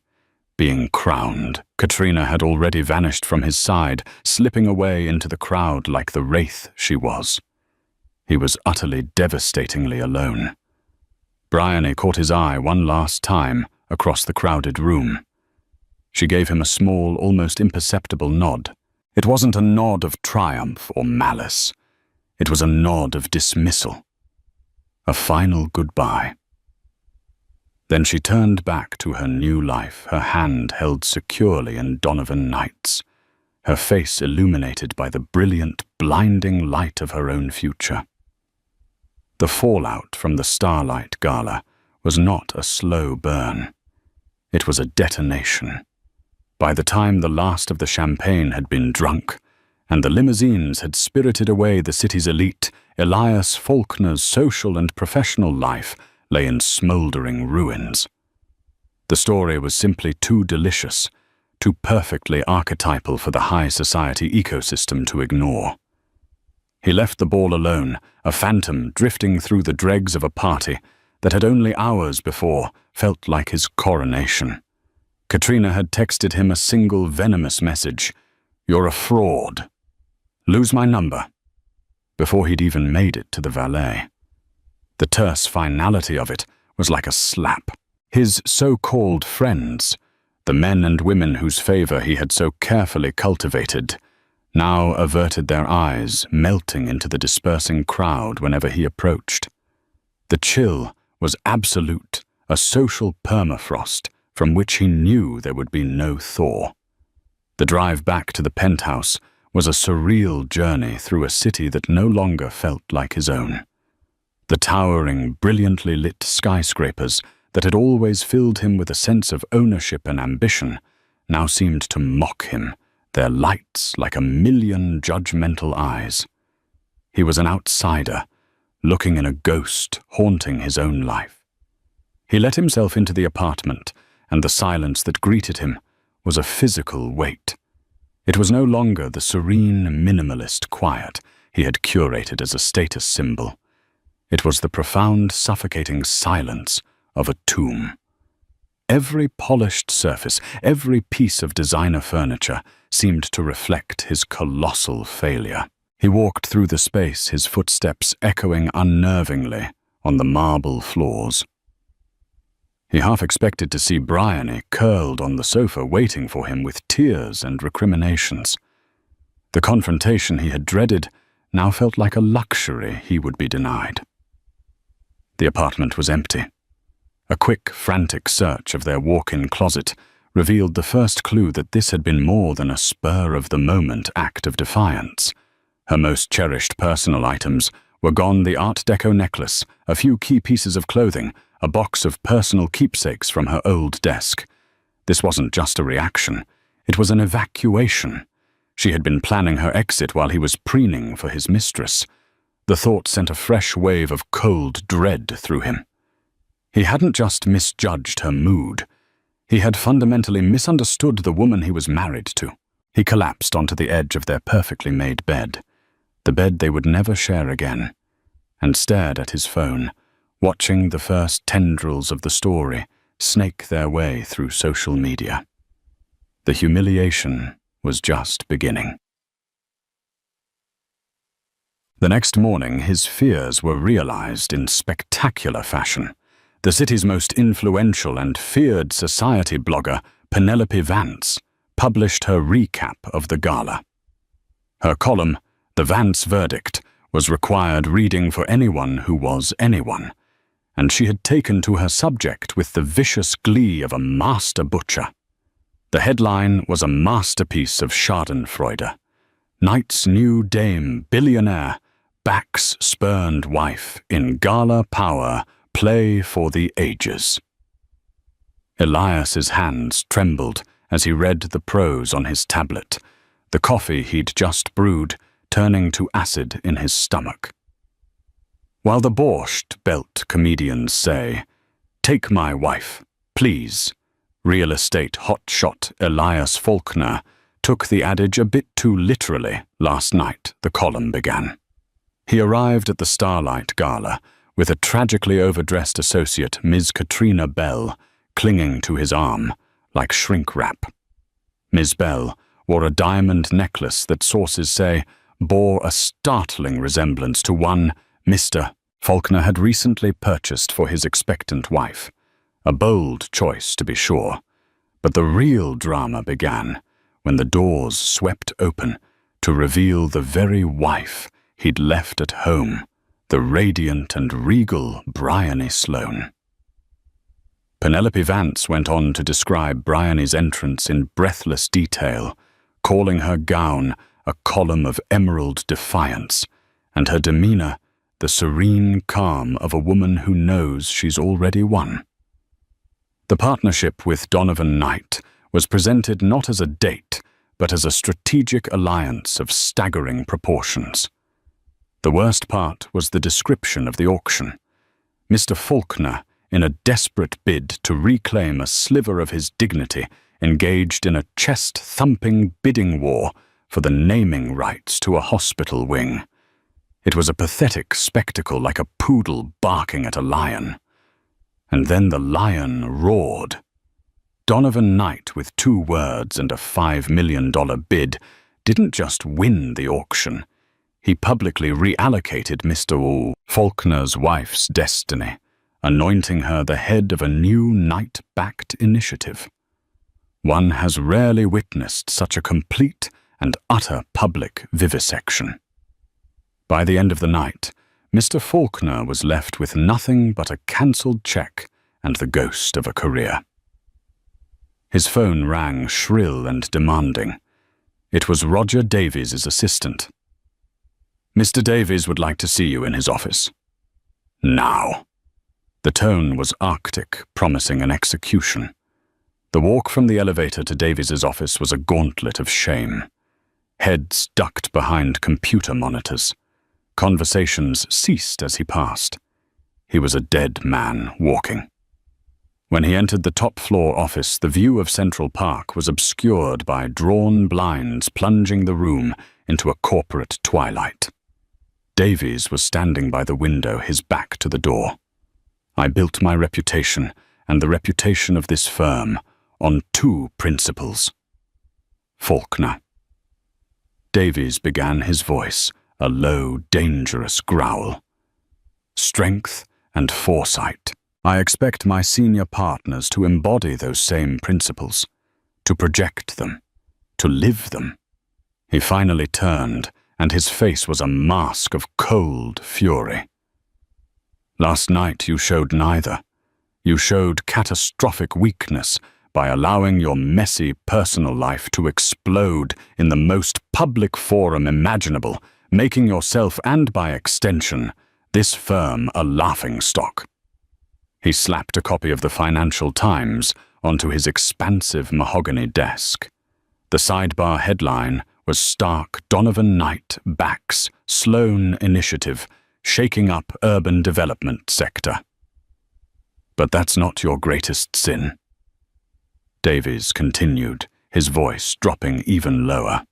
S1: being crowned. Katrina had already vanished from his side, slipping away into the crowd like the wraith she was. He was utterly, devastatingly alone. Bryony caught his eye one last time across the crowded room. She gave him a small, almost imperceptible nod. It wasn't a nod of triumph or malice. It was a nod of dismissal. A final goodbye. Then she turned back to her new life, her hand held securely in Donovan Knight's, her face illuminated by the brilliant, blinding light of her own future. The fallout from the Starlight Gala was not a slow burn. It was a detonation. By the time the last of the champagne had been drunk, and the limousines had spirited away the city's elite, Elias Faulkner's social and professional life lay in smouldering ruins. The story was simply too delicious, too perfectly archetypal for the high society ecosystem to ignore. He left the ball alone, a phantom drifting through the dregs of a party that had only hours before felt like his coronation. Katrina had texted him a single venomous message: "You're a fraud. Lose my number," before he'd even made it to the valet. The terse finality of it was like a slap. His so-called friends, the men and women whose favor he had so carefully cultivated, now averted their eyes, melting into the dispersing crowd whenever he approached. The chill was absolute, a social permafrost from which he knew there would be no thaw. The drive back to the penthouse was a surreal journey through a city that no longer felt like his own. The towering, brilliantly lit skyscrapers that had always filled him with a sense of ownership and ambition now seemed to mock him, their lights like a million judgmental eyes. He was an outsider, looking in a ghost, haunting his own life. He let himself into the apartment, and the silence that greeted him was a physical weight. It was no longer the serene, minimalist quiet he had curated as a status symbol. It was the profound, suffocating silence of a tomb. Every polished surface, every piece of designer furniture seemed to reflect his colossal failure. He walked through the space, his footsteps echoing unnervingly on the marble floors. He half expected to see Bryony curled on the sofa waiting for him with tears and recriminations. The confrontation he had dreaded now felt like a luxury he would be denied. The apartment was empty. A quick, frantic search of their walk-in closet revealed the first clue that this had been more than a spur-of-the-moment act of defiance. Her most cherished personal items were gone: the Art Deco necklace, a few key pieces of clothing, a box of personal keepsakes from her old desk. This wasn't just a reaction, it was an evacuation. She had been planning her exit while he was preening for his mistress. The thought sent a fresh wave of cold dread through him. He hadn't just misjudged her mood. He had fundamentally misunderstood the woman he was married to. He collapsed onto the edge of their perfectly made bed, the bed they would never share again, and stared at his phone, watching the first tendrils of the story snake their way through social media. The humiliation was just beginning. The next morning, his fears were realized in spectacular fashion. The city's most influential and feared society blogger, Penelope Vance, published her recap of the gala. Her column, The Vance Verdict, was required reading for anyone who was anyone, and she had taken to her subject with the vicious glee of a master butcher. The headline was a masterpiece of schadenfreude. Night's new dame, Billionaire, backs spurned wife in gala power, play for the ages. Elias's hands trembled as he read the prose on his tablet, the coffee he'd just brewed turning to acid in his stomach. While the borscht belt comedians say, "Take my wife, please," real estate hotshot Elias Faulkner took the adage a bit too literally last night, the column began. He arrived at the Starlight Gala with a tragically overdressed associate, Ms. Katrina Bell, clinging to his arm like shrink wrap. Ms. Bell wore a diamond necklace that sources say bore a startling resemblance to one Mr. Faulkner had recently purchased for his expectant wife. A bold choice, to be sure, but the real drama began when the doors swept open to reveal the very wife he'd left at home, the radiant and regal Bryony Sloane. Penelope Vance went on to describe Bryony's entrance in breathless detail, calling her gown a column of emerald defiance, and her demeanor the serene calm of a woman who knows she's already won. The partnership with Donovan Knight was presented not as a date, but as a strategic alliance of staggering proportions. The worst part was the description of the auction. Mr. Faulkner, in a desperate bid to reclaim a sliver of his dignity, engaged in a chest-thumping bidding war for the naming rights to a hospital wing. It was a pathetic spectacle, like a poodle barking at a lion. And then the lion roared. Donovan Knight, with 2 words and a $5 million bid, didn't just win the auction. He publicly reallocated Mr. Faulkner's wife's destiny, anointing her the head of a new Knight-backed initiative. One has rarely witnessed such a complete and utter public vivisection. By the end of the night, Mr. Faulkner was left with nothing but a cancelled check and the ghost of a career. His phone rang shrill and demanding. It was Roger Davies' assistant. "Mr. Davies would like to see you in his office." "Now." The tone was arctic, promising an execution. The walk from the elevator to Davies' office was a gauntlet of shame. Heads ducked behind computer monitors. Conversations ceased as he passed. He was a dead man walking. When he entered the top-floor office, the view of Central Park was obscured by drawn blinds plunging the room into a corporate twilight. Davies was standing by the window, his back to the door. "I built my reputation, and the reputation of this firm, on 2 principles. Faulkner." Davies began his voice, a low, dangerous growl. "Strength and foresight. I expect my senior partners to embody those same principles, to project them, to live them." He finally turned, and his face was a mask of cold fury. "Last night you showed neither. You showed catastrophic weakness by allowing your messy personal life to explode in the most public forum imaginable, making yourself, and by extension, this firm, a laughingstock." He slapped a copy of the Financial Times onto his expansive mahogany desk. The sidebar headline was stark: "Donovan Knight backs Sloan Initiative, shaking up urban development sector." "But that's not your greatest sin." Davies continued, his voice dropping even lower.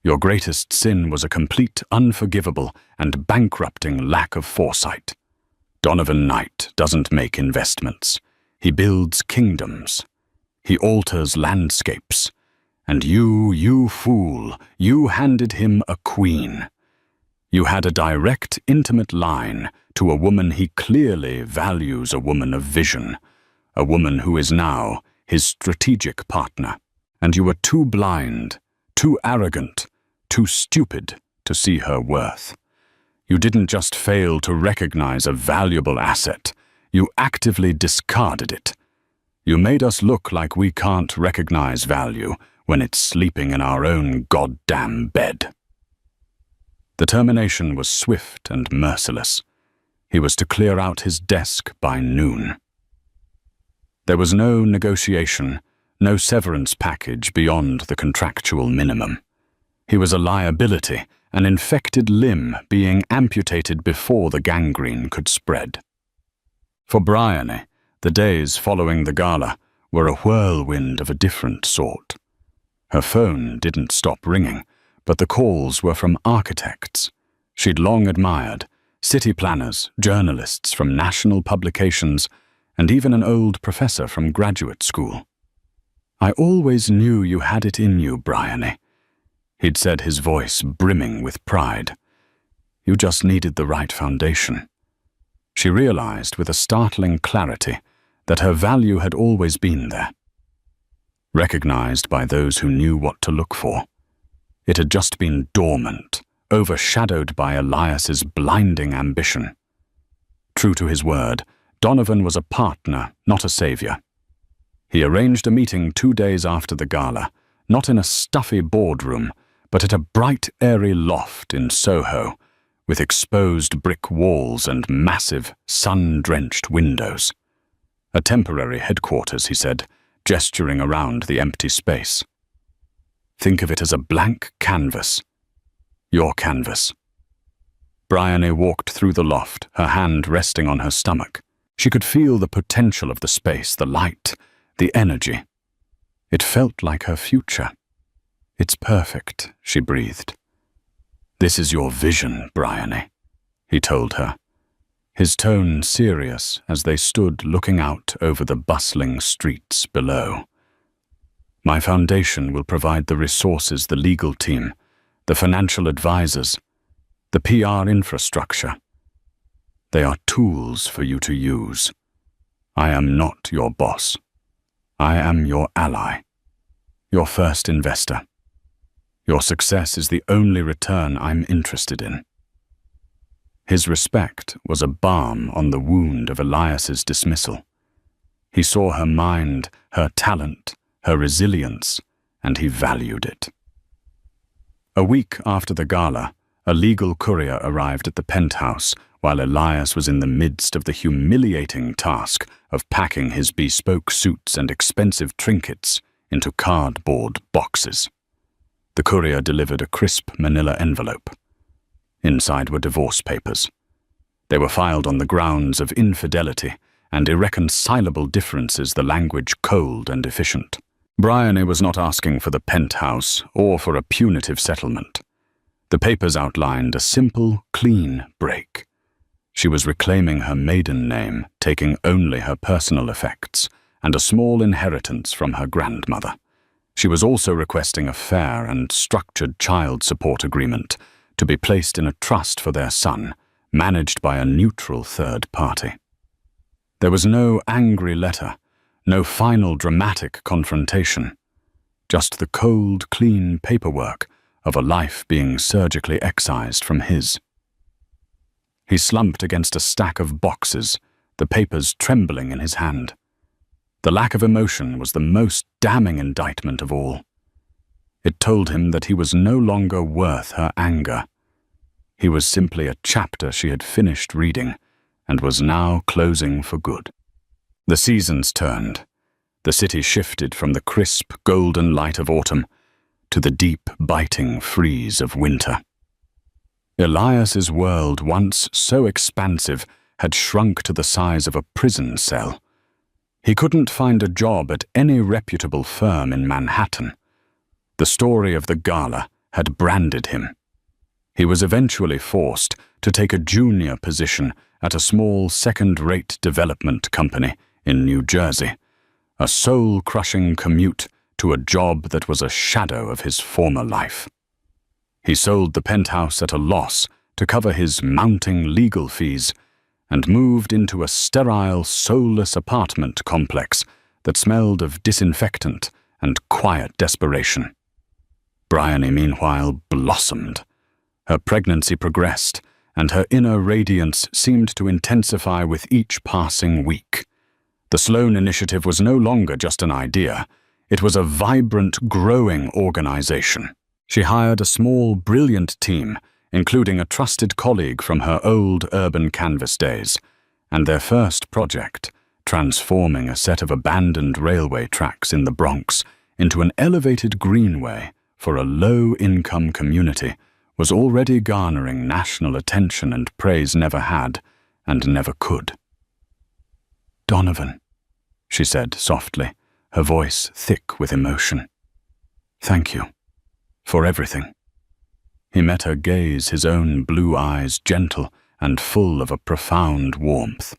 S1: "Your greatest sin was a complete, unforgivable, and bankrupting lack of foresight. Donovan Knight doesn't make investments. He builds kingdoms. He alters landscapes. And you fool, you handed him a queen. You had a direct, intimate line to a woman he clearly values, a woman of vision, a woman who is now his strategic partner. And you were too blind, too arrogant, too stupid to see her worth. You didn't just fail to recognize a valuable asset, you actively discarded it. You made us look like we can't recognize value when it's sleeping in our own goddamn bed." The termination was swift and merciless. He was to clear out his desk by noon. There was no negotiation, no severance package beyond the contractual minimum. He was a liability, an infected limb being amputated before the gangrene could spread. For Bryony, the days following the gala were a whirlwind of a different sort. Her phone didn't stop ringing, but the calls were from architects she'd long admired, city planners, journalists from national publications, and even an old professor from graduate school. "I always knew you had it in you, Bryony," he'd said, his voice brimming with pride. "You just needed the right foundation." She realized with a startling clarity that her value had always been there. Recognized by those who knew what to look for. It had just been dormant, overshadowed by Elias's blinding ambition. True to his word, Donovan was a partner, not a savior. He arranged a meeting 2 days after the gala, not in a stuffy boardroom, but at a bright, airy loft in Soho, with exposed brick walls and massive, sun-drenched windows. A temporary headquarters, he said, gesturing around the empty space. Think of it as a blank canvas. Your canvas. Bryony walked through the loft, her hand resting on her stomach. She could feel the potential of the space, the light, the energy. It felt like her future. It's perfect, she breathed. This is your vision, Bryony, he told her, his tone serious as they stood looking out over the bustling streets below. My foundation will provide the resources, the legal team, the financial advisors, the PR infrastructure. They are tools for you to use. I am not your boss. I am your ally, your first investor. Your success is the only return I'm interested in. His respect was a balm on the wound of Elias's dismissal. He saw her mind, her talent, her resilience, and he valued it. A week after the gala, a legal courier arrived at the penthouse while Elias was in the midst of the humiliating task of packing his bespoke suits and expensive trinkets into cardboard boxes. The courier delivered a crisp manila envelope. Inside were divorce papers. They were filed on the grounds of infidelity and irreconcilable differences, the language cold and efficient. Bryony was not asking for the penthouse or for a punitive settlement. The papers outlined a simple, clean break. She was reclaiming her maiden name, taking only her personal effects, and a small inheritance from her grandmother. She was also requesting a fair and structured child support agreement to be placed in a trust for their son, managed by a neutral third party. There was no angry letter, no final dramatic confrontation, just the cold, clean paperwork of a life being surgically excised from his. He slumped against a stack of boxes, the papers trembling in his hand. The lack of emotion was the most damning indictment of all. It told him that he was no longer worth her anger. He was simply a chapter she had finished reading and was now closing for good. The seasons turned. The city shifted from the crisp, golden light of autumn to the deep, biting freeze of winter. Elias's world, once so expansive, had shrunk to the size of a prison cell. He couldn't find a job at any reputable firm in Manhattan. The story of the gala had branded him. He was eventually forced to take a junior position at a small second-rate development company in New Jersey, a soul-crushing commute to a job that was a shadow of his former life. He sold the penthouse at a loss to cover his mounting legal fees and moved into a sterile, soulless apartment complex that smelled of disinfectant and quiet desperation. Bryony, meanwhile, blossomed. Her pregnancy progressed, and her inner radiance seemed to intensify with each passing week. The Sloan Initiative was no longer just an idea. It was a vibrant, growing organization. She hired a small, brilliant team, including a trusted colleague from her old urban canvas days, and their first project, transforming a set of abandoned railway tracks in the Bronx into an elevated greenway for a low-income community, was already garnering national attention and praise never had and never could. "Donovan," she said softly, her voice thick with emotion. "Thank you for everything." He met her gaze, his own blue eyes gentle and full of a profound warmth.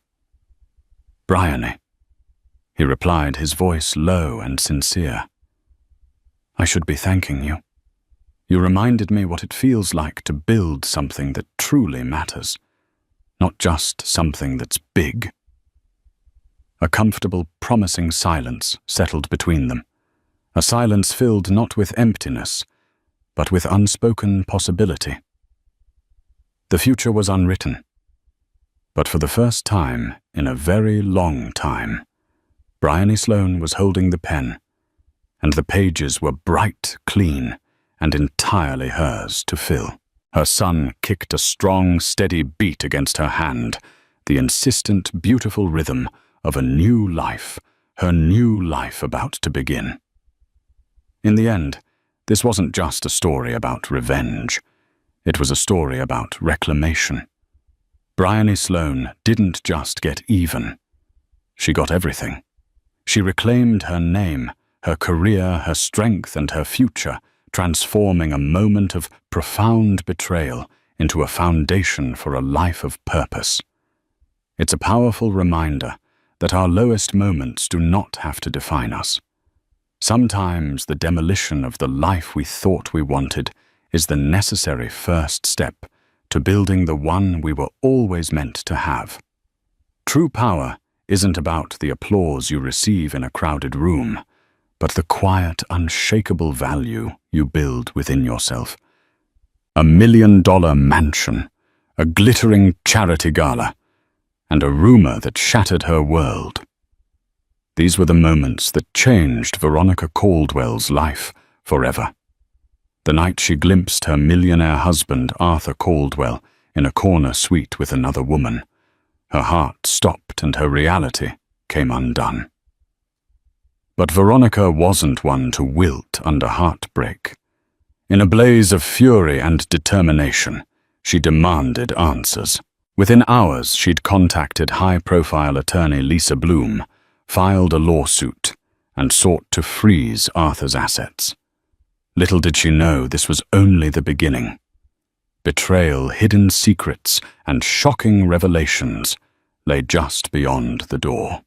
S1: "Bryony," he replied, his voice low and sincere. "I should be thanking you. You reminded me what it feels like to build something that truly matters, not just something that's big." A comfortable, promising silence settled between them, a silence filled not with emptiness, but with unspoken possibility. The future was unwritten, but for the first time in a very long time, Bryony Sloan was holding the pen, and the pages were bright, clean, and entirely hers to fill. Her son kicked a strong, steady beat against her hand, the insistent, beautiful rhythm of a new life, her new life about to begin. In the end, this wasn't just a story about revenge. It was a story about reclamation. Bryony Sloane didn't just get even. She got everything. She reclaimed her name, her career, her strength, and her future, transforming a moment of profound betrayal into a foundation for a life of purpose. It's a powerful reminder that our lowest moments do not have to define us. Sometimes the demolition of the life we thought we wanted is the necessary first step to building the one we were always meant to have. True power isn't about the applause you receive in a crowded room, but the quiet, unshakable value you build within yourself. $1 million mansion, a glittering charity gala, and a rumor that shattered her world. These were the moments that changed Veronica Caldwell's life forever. The night she glimpsed her millionaire husband, Arthur Caldwell, in a corner suite with another woman, her heart stopped and her reality came undone. But Veronica wasn't one to wilt under heartbreak. In a blaze of fury and determination, she demanded answers. Within hours, she'd contacted high-profile attorney Lisa Bloom, filed a lawsuit, and sought to freeze Arthur's assets. Little did she know this was only the beginning. Betrayal, hidden secrets, and shocking revelations lay just beyond the door.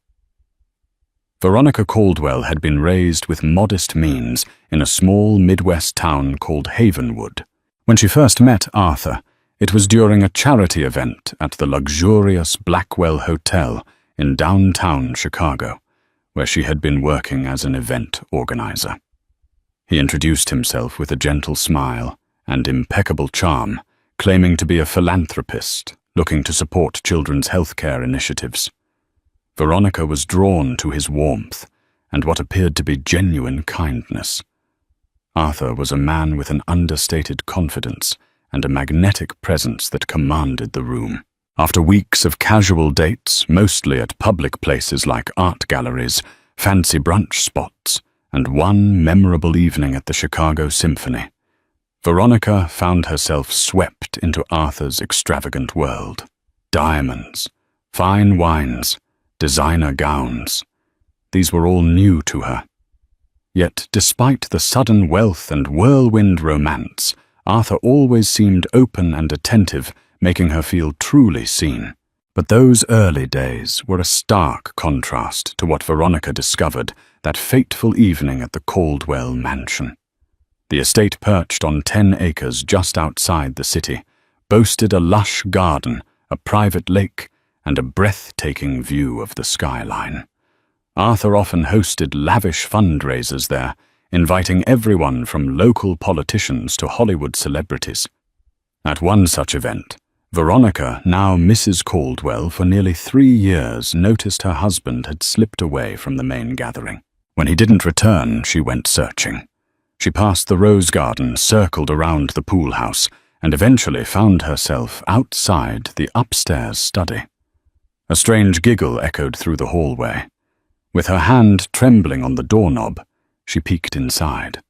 S1: Veronica Caldwell had been raised with modest means in a small Midwest town called Havenwood. When she first met Arthur, it was during a charity event at the luxurious Blackwell Hotel in downtown Chicago, where she had been working as an event organizer. He introduced himself with a gentle smile and impeccable charm, claiming to be a philanthropist looking to support children's healthcare initiatives. Veronica was drawn to his warmth and what appeared to be genuine kindness. Arthur was a man with an understated confidence and a magnetic presence that commanded the room. After weeks of casual dates, mostly at public places like art galleries, fancy brunch spots, and one memorable evening at the Chicago Symphony, Veronica found herself swept into Arthur's extravagant world. Diamonds, fine wines, designer gowns. These were all new to her. Yet, despite the sudden wealth and whirlwind romance, Arthur always seemed open and attentive, making her feel truly seen. But those early days were a stark contrast to what Veronica discovered that fateful evening at the Caldwell mansion. The estate, perched on 10 acres just outside the city, boasted a lush garden, a private lake, and a breathtaking view of the skyline. Arthur often hosted lavish fundraisers there, inviting everyone from local politicians to Hollywood celebrities. At one such event, Veronica, now Mrs. Caldwell for nearly 3 years, noticed her husband had slipped away from the main gathering. When he didn't return, she went searching. She passed the rose garden, circled around the pool house, and eventually found herself outside the upstairs study. A strange giggle echoed through the hallway. With her hand trembling on the doorknob, she peeked inside.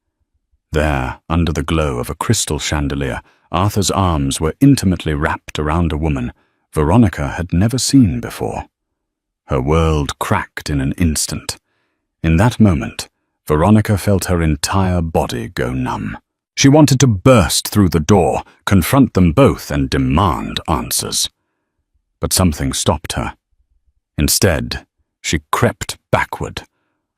S1: There, under the glow of a crystal chandelier, Arthur's arms were intimately wrapped around a woman Veronica had never seen before. Her world cracked in an instant. In that moment, Veronica felt her entire body go numb. She wanted to burst through the door, confront them both, and demand answers. But something stopped her. Instead, she crept backward,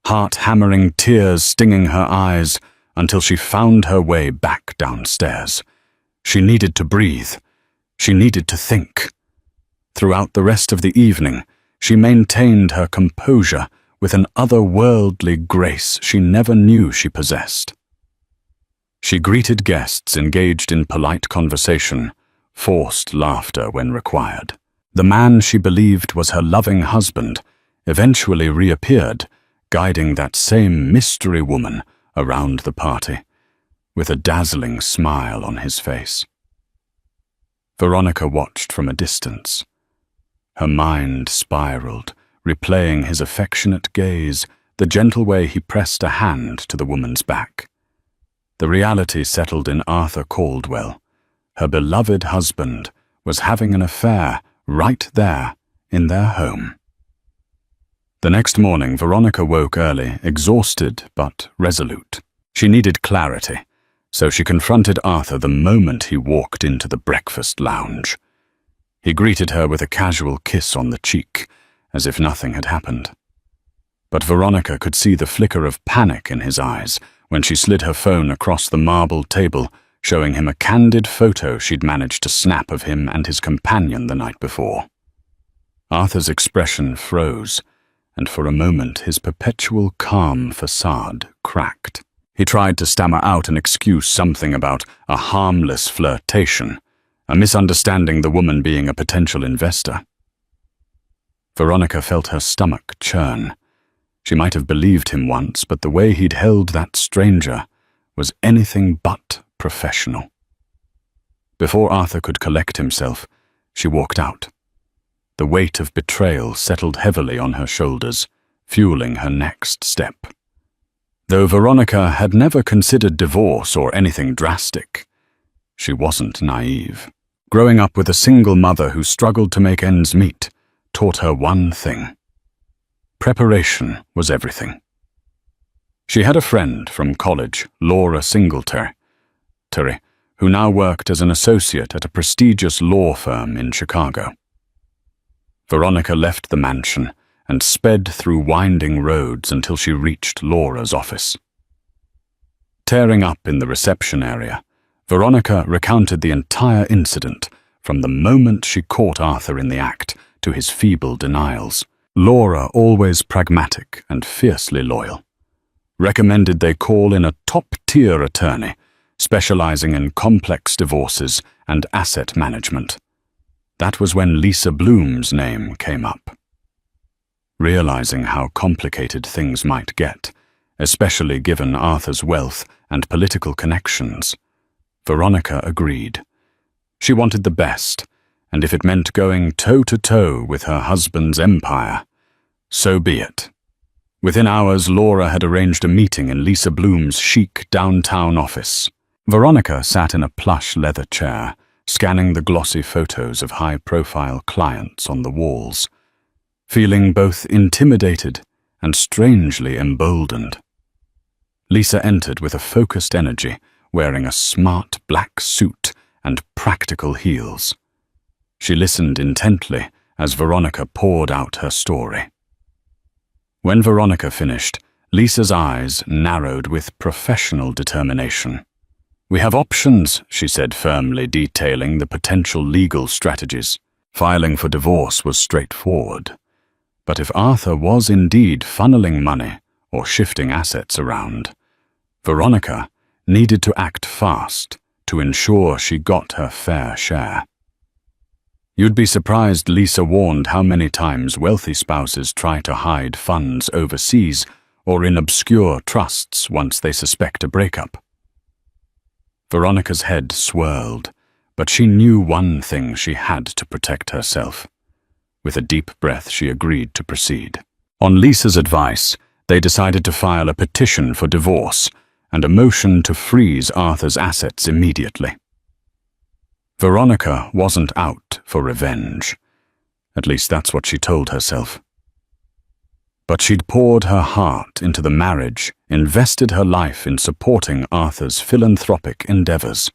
S1: heart-hammering tears stinging her eyes, until she found her way back downstairs. She needed to breathe. She needed to think. Throughout the rest of the evening, she maintained her composure with an otherworldly grace she never knew she possessed. She greeted guests engaged in polite conversation, forced laughter when required. The man she believed was her loving husband eventually reappeared, guiding that same mystery woman around the party, with a dazzling smile on his face. Veronica watched from a distance. Her mind spiraled, replaying his affectionate gaze, the gentle way he pressed a hand to the woman's back. The reality settled in. Arthur Caldwell, her beloved husband, was having an affair right there in their home. The next morning, Veronica woke early, exhausted but resolute. She needed clarity, so she confronted Arthur the moment he walked into the breakfast lounge. He greeted her with a casual kiss on the cheek, as if nothing had happened. But Veronica could see the flicker of panic in his eyes when she slid her phone across the marble table, showing him a candid photo she'd managed to snap of him and his companion the night before. Arthur's expression froze, and for a moment his perpetual calm facade cracked. He tried to stammer out an excuse, something about a harmless flirtation, a misunderstanding, the woman being a potential investor. Veronica felt her stomach churn. She might have believed him once, but the way he'd held that stranger was anything but professional. Before Arthur could collect himself, she walked out. The weight of betrayal settled heavily on her shoulders, fueling her next step. Though Veronica had never considered divorce or anything drastic, she wasn't naive. Growing up with a single mother who struggled to make ends meet taught her one thing: preparation was everything. She had a friend from college, Laura Singletary, who now worked as an associate at a prestigious law firm in Chicago. Veronica left the mansion and sped through winding roads until she reached Laura's office. Tearing up in the reception area, Veronica recounted the entire incident, from the moment she caught Arthur in the act to his feeble denials. Laura, always pragmatic and fiercely loyal, recommended they call in a top-tier attorney specializing in complex divorces and asset management. That was when Lisa Bloom's name came up. Realizing how complicated things might get, especially given Arthur's wealth and political connections, Veronica agreed. She wanted the best, and if it meant going toe-to-toe with her husband's empire, so be it. Within hours, Laura had arranged a meeting in Lisa Bloom's chic downtown office. Veronica sat in a plush leather chair, scanning the glossy photos of high-profile clients on the walls, feeling both intimidated and strangely emboldened. Lisa entered with a focused energy, wearing a smart black suit and practical heels. She listened intently as Veronica poured out her story. When Veronica finished, Lisa's eyes narrowed with professional determination. "We have options," she said firmly, detailing the potential legal strategies. Filing for divorce was straightforward. But if Arthur was indeed funneling money or shifting assets around, Veronica needed to act fast to ensure she got her fair share. You'd be surprised, Lisa warned, how many times wealthy spouses try to hide funds overseas or in obscure trusts once they suspect a breakup. Veronica's head swirled, but she knew one thing: she had to protect herself. With a deep breath, she agreed to proceed. On Lisa's advice, they decided to file a petition for divorce and a motion to freeze Arthur's assets immediately. Veronica wasn't out for revenge. At least that's what she told herself. But she'd poured her heart into the marriage, invested her life in supporting Arthur's philanthropic endeavors.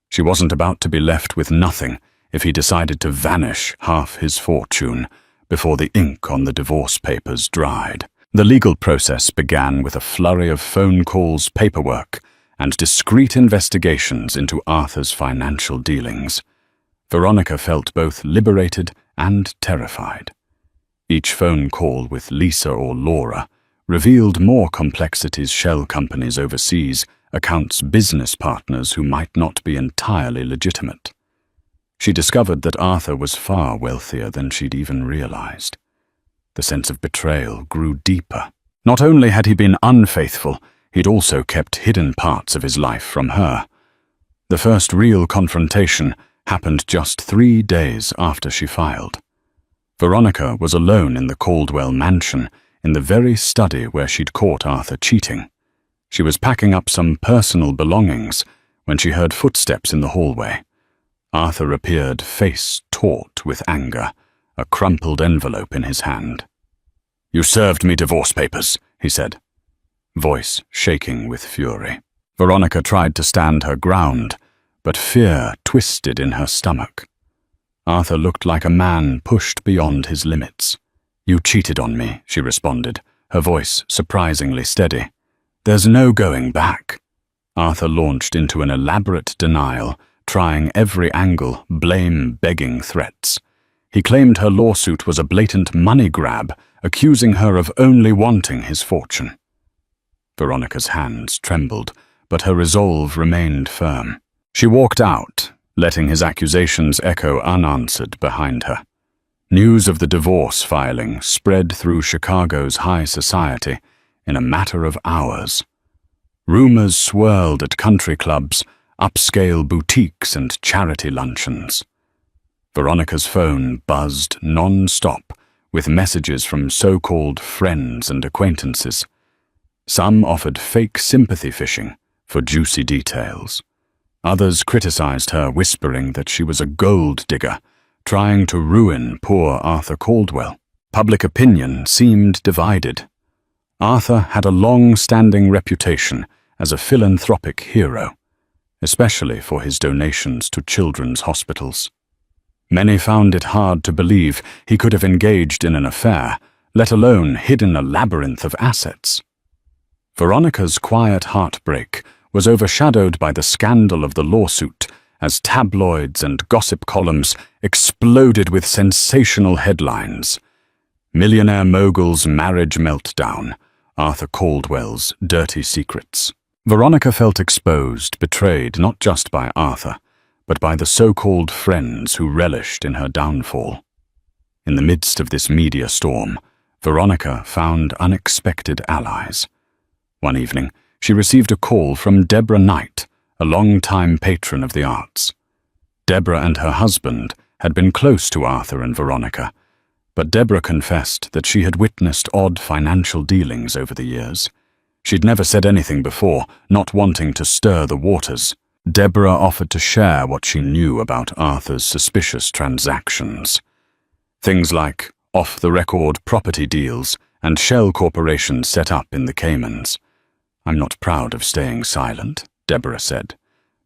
S1: She wasn't about to be left with nothing if he decided to vanish half his fortune before the ink on the divorce papers dried. The legal process began with a flurry of phone calls, paperwork, and discreet investigations into Arthur's financial dealings. Veronica felt both liberated and terrified. Each phone call with Lisa or Laura revealed more complexities: shell companies overseas, accounts, business partners who might not be entirely legitimate. She discovered that Arthur was far wealthier than she'd even realized. The sense of betrayal grew deeper. Not only had he been unfaithful, he'd also kept hidden parts of his life from her. The first real confrontation happened just 3 days after she filed. Veronica was alone in the Caldwell mansion, in the very study where she'd caught Arthur cheating. She was packing up some personal belongings when she heard footsteps in the hallway. Arthur appeared, face taut with anger, a crumpled envelope in his hand. "You served me divorce papers," he said, voice shaking with fury. Veronica tried to stand her ground, but fear twisted in her stomach. Arthur looked like a man pushed beyond his limits. "You cheated on me," she responded, her voice surprisingly steady. "There's no going back." Arthur launched into an elaborate denial, trying every angle, blame, begging threats. He claimed her lawsuit was a blatant money grab, accusing her of only wanting his fortune. Veronica's hands trembled, but her resolve remained firm. She walked out, letting his accusations echo unanswered behind her. News of the divorce filing spread through Chicago's high society in a matter of hours. Rumors swirled at country clubs, upscale boutiques, and charity luncheons. Veronica's phone buzzed non-stop with messages from so-called friends and acquaintances. Some offered fake sympathy fishing for juicy details. Others criticized her, whispering that she was a gold digger, trying to ruin poor Arthur Caldwell. Public opinion seemed divided. Arthur had a long-standing reputation as a philanthropic hero, especially for his donations to children's hospitals. Many found it hard to believe he could have engaged in an affair, let alone hidden a labyrinth of assets. Veronica's quiet heartbreak was overshadowed by the scandal of the lawsuit as tabloids and gossip columns exploded with sensational headlines. Millionaire mogul's marriage meltdown, Arthur Caldwell's dirty secrets. Veronica felt exposed, betrayed not just by Arthur, but by the so-called friends who relished in her downfall. In the midst of this media storm, Veronica found unexpected allies. One evening, she received a call from Deborah Knight, a long-time patron of the arts. Deborah and her husband had been close to Arthur and Veronica, but Deborah confessed that she had witnessed odd financial dealings over the years. She'd never said anything before, not wanting to stir the waters. Deborah offered to share what she knew about Arthur's suspicious transactions. Things like off-the-record property deals and shell corporations set up in the Caymans. "I'm not proud of staying silent," Deborah said,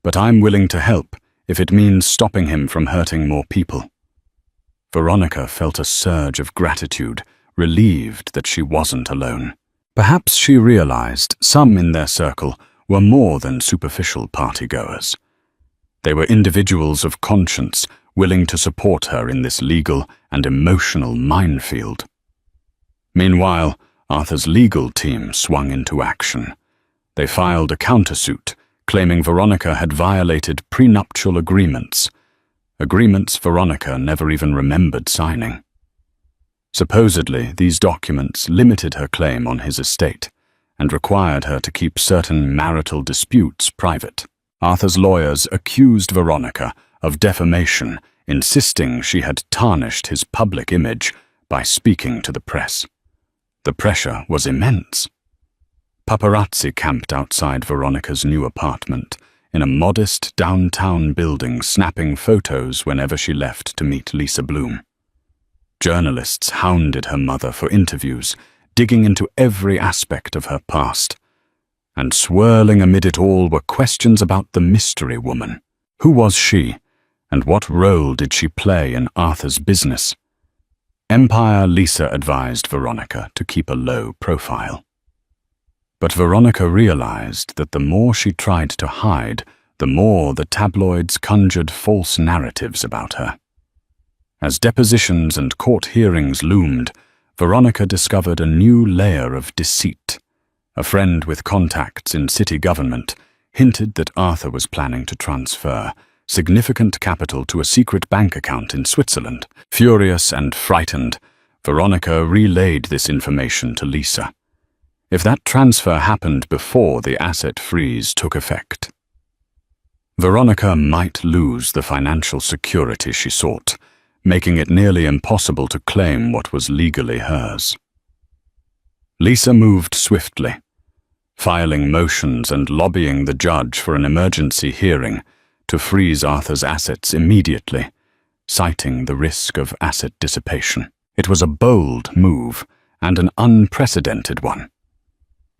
S1: "but I'm willing to help if it means stopping him from hurting more people." Veronica felt a surge of gratitude, relieved that she wasn't alone. Perhaps she realized some in their circle were more than superficial partygoers. They were individuals of conscience, willing to support her in this legal and emotional minefield. Meanwhile, Arthur's legal team swung into action. They filed a countersuit, claiming Veronica had violated prenuptial agreements Veronica never even remembered signing. Supposedly, these documents limited her claim on his estate and required her to keep certain marital disputes private. Arthur's lawyers accused Veronica of defamation, insisting she had tarnished his public image by speaking to the press. The pressure was immense. Paparazzi camped outside Veronica's new apartment, in a modest downtown building, snapping photos whenever she left to meet Lisa Bloom. Journalists hounded her mother for interviews, digging into every aspect of her past. And swirling amid it all were questions about the mystery woman. Who was she, and what role did she play in Arthur's business? Empire Lisa advised Veronica to keep a low profile. But Veronica realized that the more she tried to hide, the more the tabloids conjured false narratives about her. As depositions and court hearings loomed, Veronica discovered a new layer of deceit. A friend with contacts in city government hinted that Arthur was planning to transfer significant capital to a secret bank account in Switzerland. Furious and frightened, Veronica relayed this information to Lisa. If that transfer happened before the asset freeze took effect. Veronica might lose the financial security she sought, making it nearly impossible to claim what was legally hers. Lisa moved swiftly, filing motions and lobbying the judge for an emergency hearing to freeze Arthur's assets immediately, citing the risk of asset dissipation. It was a bold move and an unprecedented one.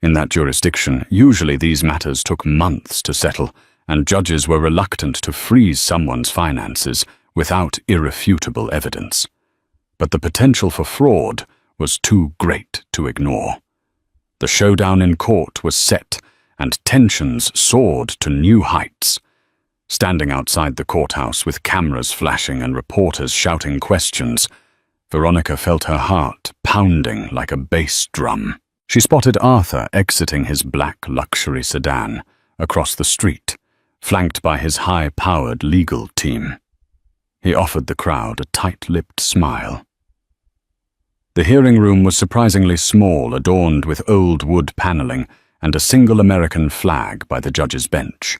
S1: In that jurisdiction, usually these matters took months to settle, and judges were reluctant to freeze someone's finances without irrefutable evidence. But the potential for fraud was too great to ignore. The showdown in court was set, and tensions soared to new heights. Standing outside the courthouse with cameras flashing and reporters shouting questions, Veronica felt her heart pounding like a bass drum. She spotted Arthur exiting his black luxury sedan across the street, flanked by his high-powered legal team. He offered the crowd a tight-lipped smile. The hearing room was surprisingly small, adorned with old wood paneling and a single American flag by the judge's bench.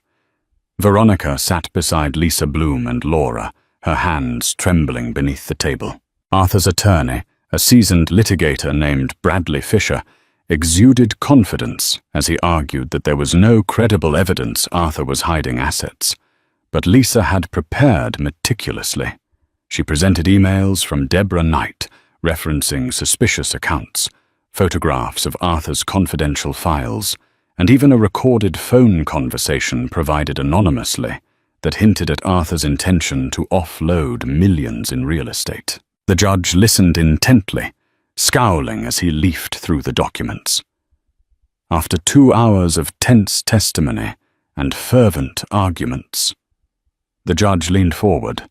S1: Veronica sat beside Lisa Bloom and Laura, her hands trembling beneath the table. Arthur's attorney, a seasoned litigator named Bradley Fisher, exuded confidence as he argued that there was no credible evidence Arthur was hiding assets. But Lisa had prepared meticulously. She presented emails from Deborah Knight, referencing suspicious accounts, photographs of Arthur's confidential files, and even a recorded phone conversation provided anonymously that hinted at Arthur's intention to offload millions in real estate. The judge listened intently, scowling as he leafed through the documents. After 2 hours of tense testimony and fervent arguments, the judge leaned forward.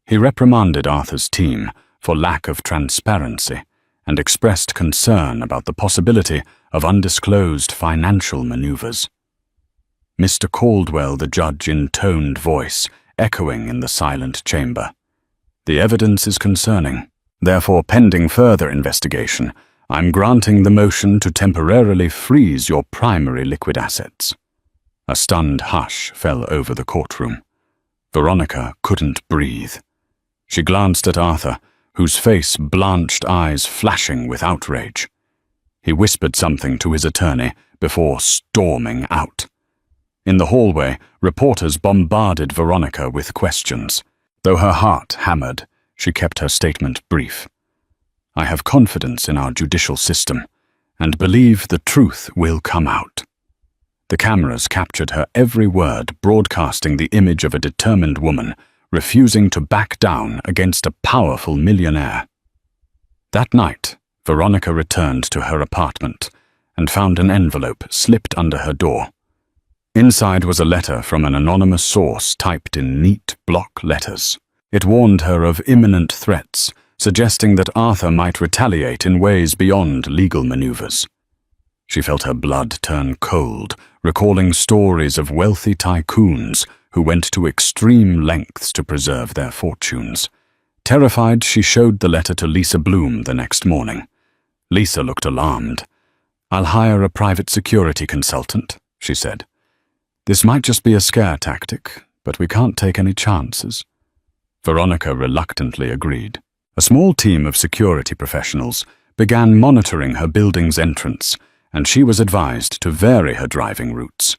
S1: He reprimanded Arthur's team for lack of transparency and expressed concern about the possibility of undisclosed financial maneuvers. Mr. Caldwell, the judge, intoned voice, echoing in the silent chamber. The evidence is concerning. Therefore, pending further investigation, I'm granting the motion to temporarily freeze your primary liquid assets. A stunned hush fell over the courtroom. Veronica couldn't breathe. She glanced at Arthur, whose face blanched, eyes flashing with outrage. He whispered something to his attorney before storming out. In the hallway, reporters bombarded Veronica with questions. Though her heart hammered, she kept her statement brief. I have confidence in our judicial system and believe the truth will come out. The cameras captured her every word, broadcasting the image of a determined woman refusing to back down against a powerful millionaire. That night, Veronica returned to her apartment and found an envelope slipped under her door. Inside was a letter from an anonymous source typed in neat block letters. It warned her of imminent threats, suggesting that Arthur might retaliate in ways beyond legal maneuvers. She felt her blood turn cold, recalling stories of wealthy tycoons who went to extreme lengths to preserve their fortunes. Terrified, she showed the letter to Lisa Bloom the next morning. Lisa looked alarmed. I'll hire a private security consultant, she said. This might just be a scare tactic, but we can't take any chances. Veronica reluctantly agreed. A small team of security professionals began monitoring her building's entrance, and she was advised to vary her driving routes.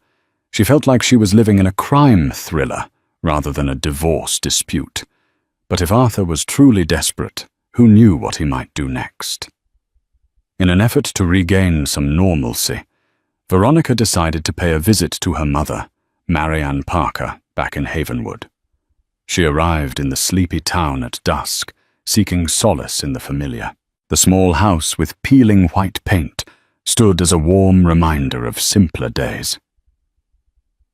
S1: She felt like she was living in a crime thriller rather than a divorce dispute. But if Arthur was truly desperate, who knew what he might do next? In an effort to regain some normalcy, Veronica decided to pay a visit to her mother, Marianne Parker, back in Havenwood. She arrived in the sleepy town at dusk, seeking solace in the familiar. The small house with peeling white paint stood as a warm reminder of simpler days.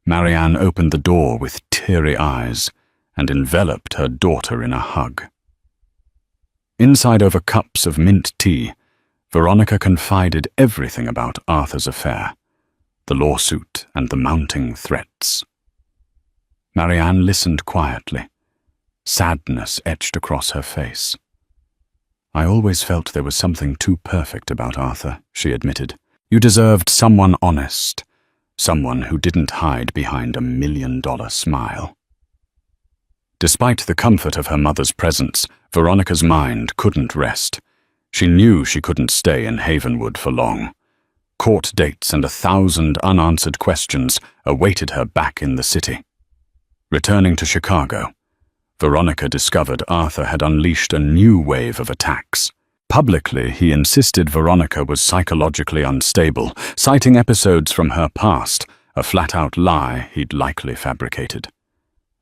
S1: Marianne opened the door with teary eyes and enveloped her daughter in a hug. Inside over cups of mint tea, Veronica confided everything about Arthur's affair, the lawsuit and the mounting threats. Marianne listened quietly. Sadness etched across her face. I always felt there was something too perfect about Arthur, she admitted. You deserved someone honest, someone who didn't hide behind $1 million smile. Despite the comfort of her mother's presence, Veronica's mind couldn't rest. She knew she couldn't stay in Havenwood for long. Court dates and 1,000 unanswered questions awaited her back in the city. Returning to Chicago, Veronica discovered Arthur had unleashed a new wave of attacks. Publicly, he insisted Veronica was psychologically unstable, citing episodes from her past, a flat-out lie he'd likely fabricated.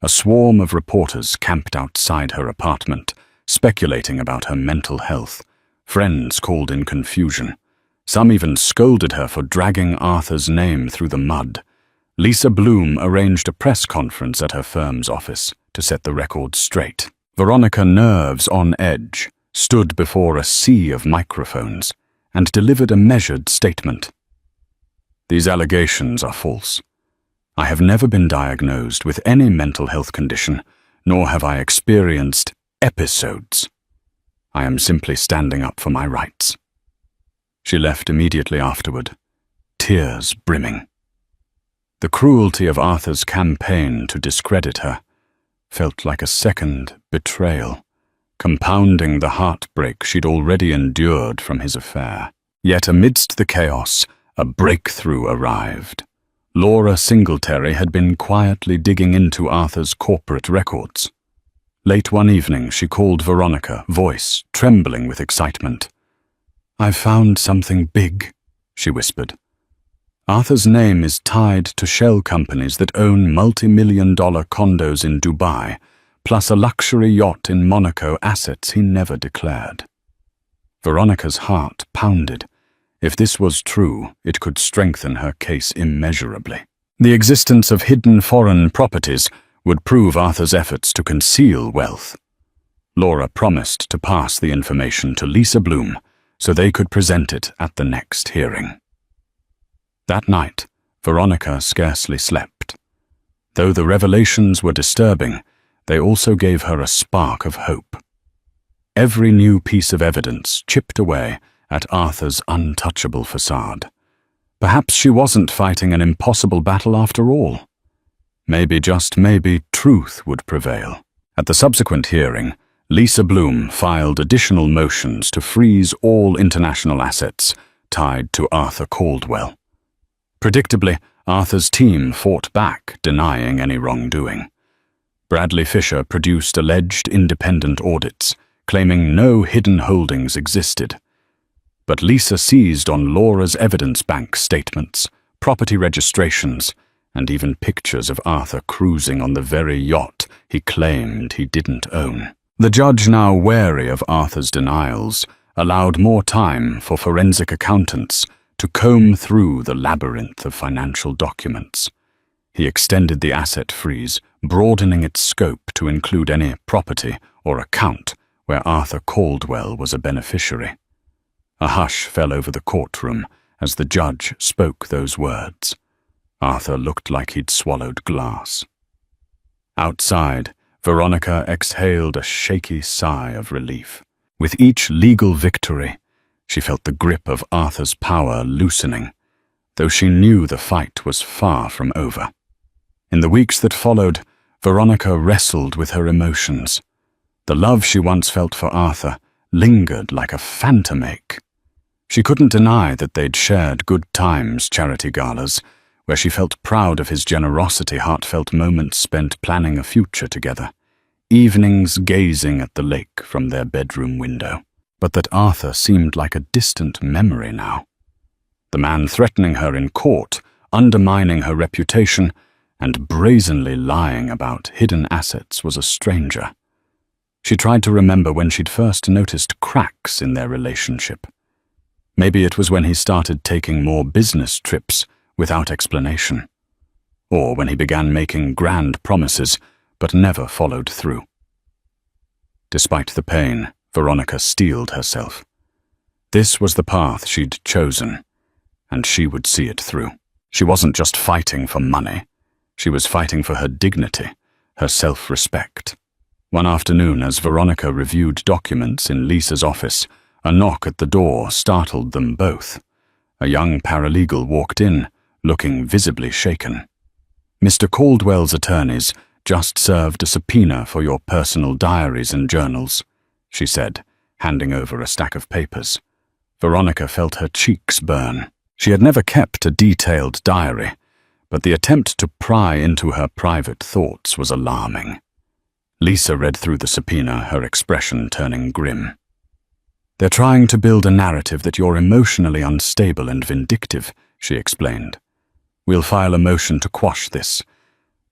S1: A swarm of reporters camped outside her apartment, speculating about her mental health. Friends called in confusion. Some even scolded her for dragging Arthur's name through the mud. Lisa Bloom arranged a press conference at her firm's office to set the record straight. Veronica, nerves on edge, stood before a sea of microphones and delivered a measured statement. "These allegations are false. I have never been diagnosed with any mental health condition, nor have I experienced episodes. I am simply standing up for my rights." She left immediately afterward, tears brimming. The cruelty of Arthur's campaign to discredit her felt like a second betrayal, compounding the heartbreak she'd already endured from his affair. Yet amidst the chaos, a breakthrough arrived. Laura Singletary had been quietly digging into Arthur's corporate records. Late one evening, she called Veronica, voice trembling with excitement. "I've found something big," she whispered. "Arthur's name is tied to shell companies that own multi-million-dollar condos in Dubai, plus a luxury yacht in Monaco, assets he never declared." Veronica's heart pounded. If this was true, it could strengthen her case immeasurably. The existence of hidden foreign properties would prove Arthur's efforts to conceal wealth. Laura promised to pass the information to Lisa Bloom so they could present it at the next hearing. That night, Veronica scarcely slept. Though the revelations were disturbing, they also gave her a spark of hope. Every new piece of evidence chipped away at Arthur's untouchable facade. Perhaps she wasn't fighting an impossible battle after all. Maybe, just maybe, truth would prevail. At the subsequent hearing, Lisa Bloom filed additional motions to freeze all international assets tied to Arthur Caldwell. Predictably, Arthur's team fought back, denying any wrongdoing. Bradley Fisher produced alleged independent audits, claiming no hidden holdings existed. But Lisa seized on Laura's evidence bank statements, property registrations, and even pictures of Arthur cruising on the very yacht he claimed he didn't own. The judge, now wary of Arthur's denials, allowed more time for forensic accountants to comb through the labyrinth of financial documents. He extended the asset freeze, broadening its scope to include any property or account where Arthur Caldwell was a beneficiary. A hush fell over the courtroom as the judge spoke those words. Arthur looked like he'd swallowed glass. Outside, Veronica exhaled a shaky sigh of relief. With each legal victory, she felt the grip of Arthur's power loosening, though she knew the fight was far from over. In the weeks that followed, Veronica wrestled with her emotions. The love she once felt for Arthur lingered like a phantom ache. She couldn't deny that they'd shared good times charity galas, where she felt proud of his generosity, heartfelt moments spent planning a future together, evenings gazing at the lake from their bedroom window. But that Arthur seemed like a distant memory now. The man threatening her in court, undermining her reputation, and brazenly lying about hidden assets was a stranger. She tried to remember when she'd first noticed cracks in their relationship. Maybe it was when he started taking more business trips without explanation, or when he began making grand promises but never followed through. Despite the pain, Veronica steeled herself. This was the path she'd chosen, and she would see it through. She wasn't just fighting for money. She was fighting for her dignity, her self-respect. One afternoon, as Veronica reviewed documents in Lisa's office, a knock at the door startled them both. A young paralegal walked in, looking visibly shaken. "Mr. Caldwell's attorneys just served a subpoena for your personal diaries and journals," she said, handing over a stack of papers. Veronica felt her cheeks burn. She had never kept a detailed diary, but the attempt to pry into her private thoughts was alarming. Lisa read through the subpoena, her expression turning grim. "They're trying to build a narrative that you're emotionally unstable and vindictive," she explained. "We'll file a motion to quash this,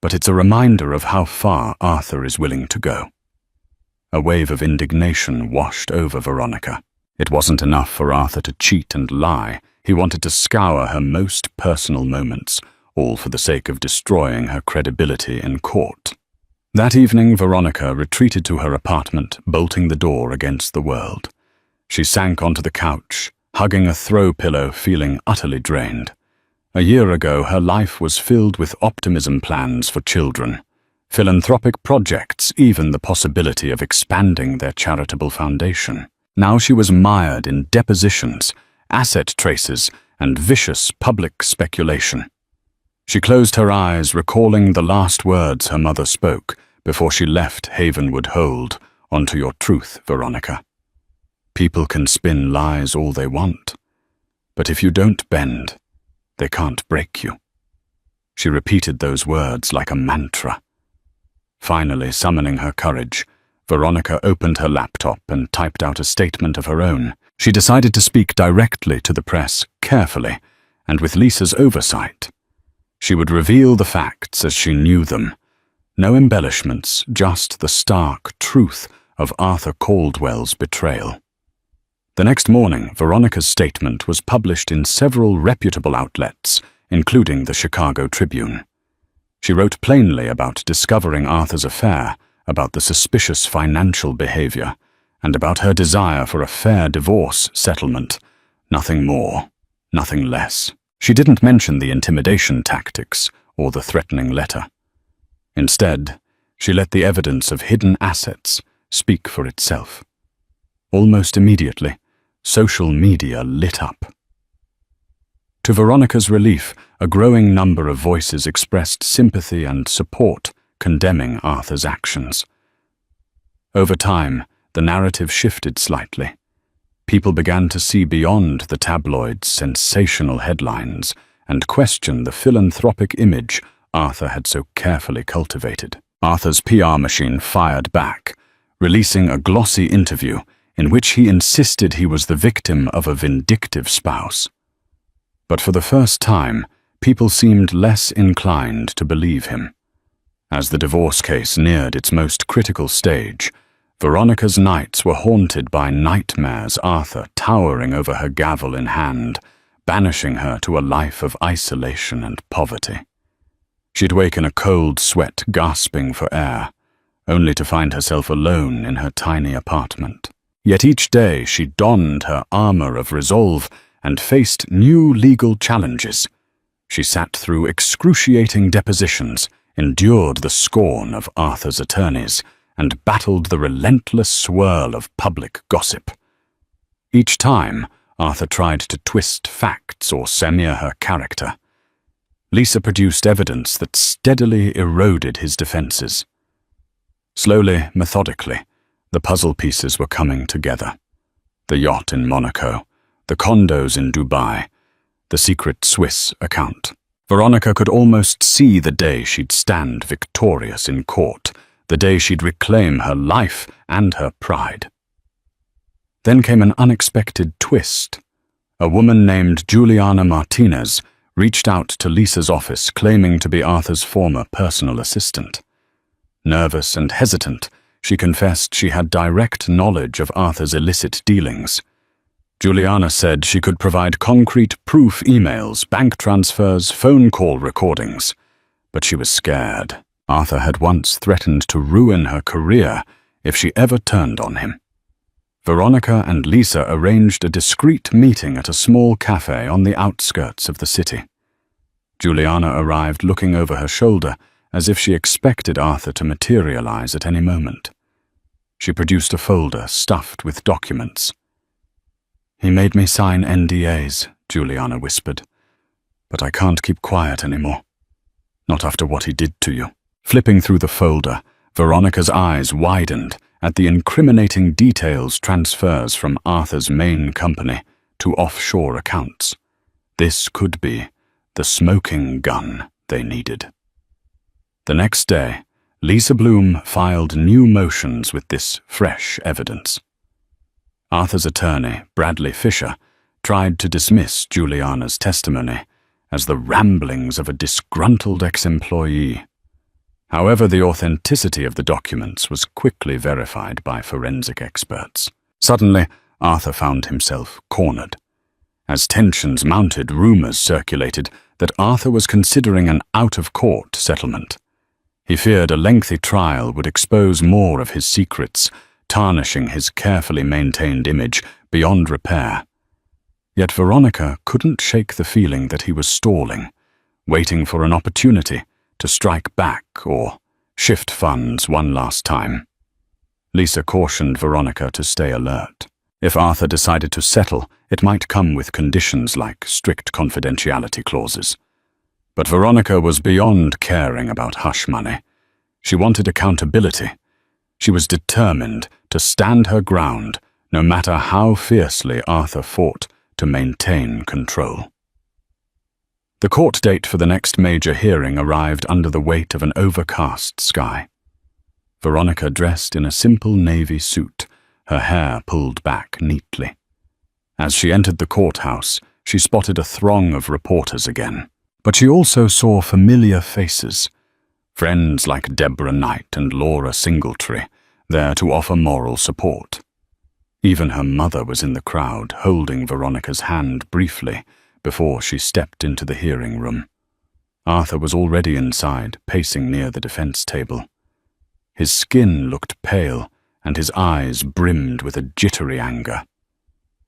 S1: but it's a reminder of how far Arthur is willing to go." A wave of indignation washed over Veronica. It wasn't enough for Arthur to cheat and lie. He wanted to scour her most personal moments, all for the sake of destroying her credibility in court. That evening, Veronica retreated to her apartment, bolting the door against the world. She sank onto the couch, hugging a throw pillow, feeling utterly drained. A year ago, her life was filled with optimism plans for children, philanthropic projects, even the possibility of expanding their charitable foundation. Now she was mired in depositions, asset traces, and vicious public speculation. She closed her eyes, recalling the last words her mother spoke before she left Havenwood Hold. "Onto your truth, Veronica. People can spin lies all they want, but if you don't bend, they can't break you." She repeated those words like a mantra. Finally, summoning her courage, Veronica opened her laptop and typed out a statement of her own. She decided to speak directly to the press, carefully, and with Lisa's oversight. She would reveal the facts as she knew them. No embellishments, just the stark truth of Arthur Caldwell's betrayal. The next morning, Veronica's statement was published in several reputable outlets, including the Chicago Tribune. She wrote plainly about discovering Arthur's affair, about the suspicious financial behavior, and about her desire for a fair divorce settlement. Nothing more, nothing less. She didn't mention the intimidation tactics or the threatening letter. Instead, she let the evidence of hidden assets speak for itself. Almost immediately, social media lit up. To Veronica's relief, a growing number of voices expressed sympathy and support, condemning Arthur's actions. Over time, the narrative shifted slightly. People began to see beyond the tabloid's sensational headlines and question the philanthropic image Arthur had so carefully cultivated. Arthur's PR machine fired back, releasing a glossy interview in which he insisted he was the victim of a vindictive spouse. But for the first time, people seemed less inclined to believe him. As the divorce case neared its most critical stage, Veronica's nights were haunted by nightmares, Arthur towering over her gavel in hand, banishing her to a life of isolation and poverty. She'd wake in a cold sweat, gasping for air, only to find herself alone in her tiny apartment. Yet each day she donned her armor of resolve and faced new legal challenges. She sat through excruciating depositions, endured the scorn of Arthur's attorneys, and battled the relentless swirl of public gossip. Each time, Arthur tried to twist facts or smear her character. Lisa produced evidence that steadily eroded his defenses. Slowly, methodically, the puzzle pieces were coming together. The yacht in Monaco, the condos in Dubai, the secret Swiss account. Veronica could almost see the day she'd stand victorious in court, the day she'd reclaim her life and her pride. Then came an unexpected twist. A woman named Juliana Martinez reached out to Lisa's office claiming to be Arthur's former personal assistant. Nervous and hesitant, she confessed she had direct knowledge of Arthur's illicit dealings. Juliana said she could provide concrete proof emails, bank transfers, phone call recordings. But she was scared. Arthur had once threatened to ruin her career if she ever turned on him. Veronica and Lisa arranged a discreet meeting at a small cafe on the outskirts of the city. Juliana arrived looking over her shoulder as if she expected Arthur to materialize at any moment. She produced a folder stuffed with documents. "He made me sign NDAs," Juliana whispered. But I can't keep quiet anymore. Not after what he did to you." Flipping through the folder, Veronica's eyes widened at the incriminating details transfers from Arthur's main company to offshore accounts. This could be the smoking gun they needed. The next day, Lisa Bloom filed new motions with this fresh evidence. Arthur's attorney, Bradley Fisher, tried to dismiss Juliana's testimony as the ramblings of a disgruntled ex-employee. However, the authenticity of the documents was quickly verified by forensic experts. Suddenly, Arthur found himself cornered. As tensions mounted, rumors circulated that Arthur was considering an out-of-court settlement. He feared a lengthy trial would expose more of his secrets, tarnishing his carefully maintained image beyond repair. Yet Veronica couldn't shake the feeling that he was stalling, waiting for an opportunity to strike back or shift funds one last time. Lisa cautioned Veronica to stay alert. If Arthur decided to settle, it might come with conditions like strict confidentiality clauses. But Veronica was beyond caring about hush money. She wanted accountability. She was determined to stand her ground, no matter how fiercely Arthur fought to maintain control. The court date for the next major hearing arrived under the weight of an overcast sky. Veronica dressed in a simple navy suit, her hair pulled back neatly. As she entered the courthouse, she spotted a throng of reporters again. But she also saw familiar faces, friends like Deborah Knight and Laura Singletree, there to offer moral support. Even her mother was in the crowd, holding Veronica's hand briefly before she stepped into the hearing room. Arthur was already inside, pacing near the defense table. His skin looked pale, and his eyes brimmed with a jittery anger.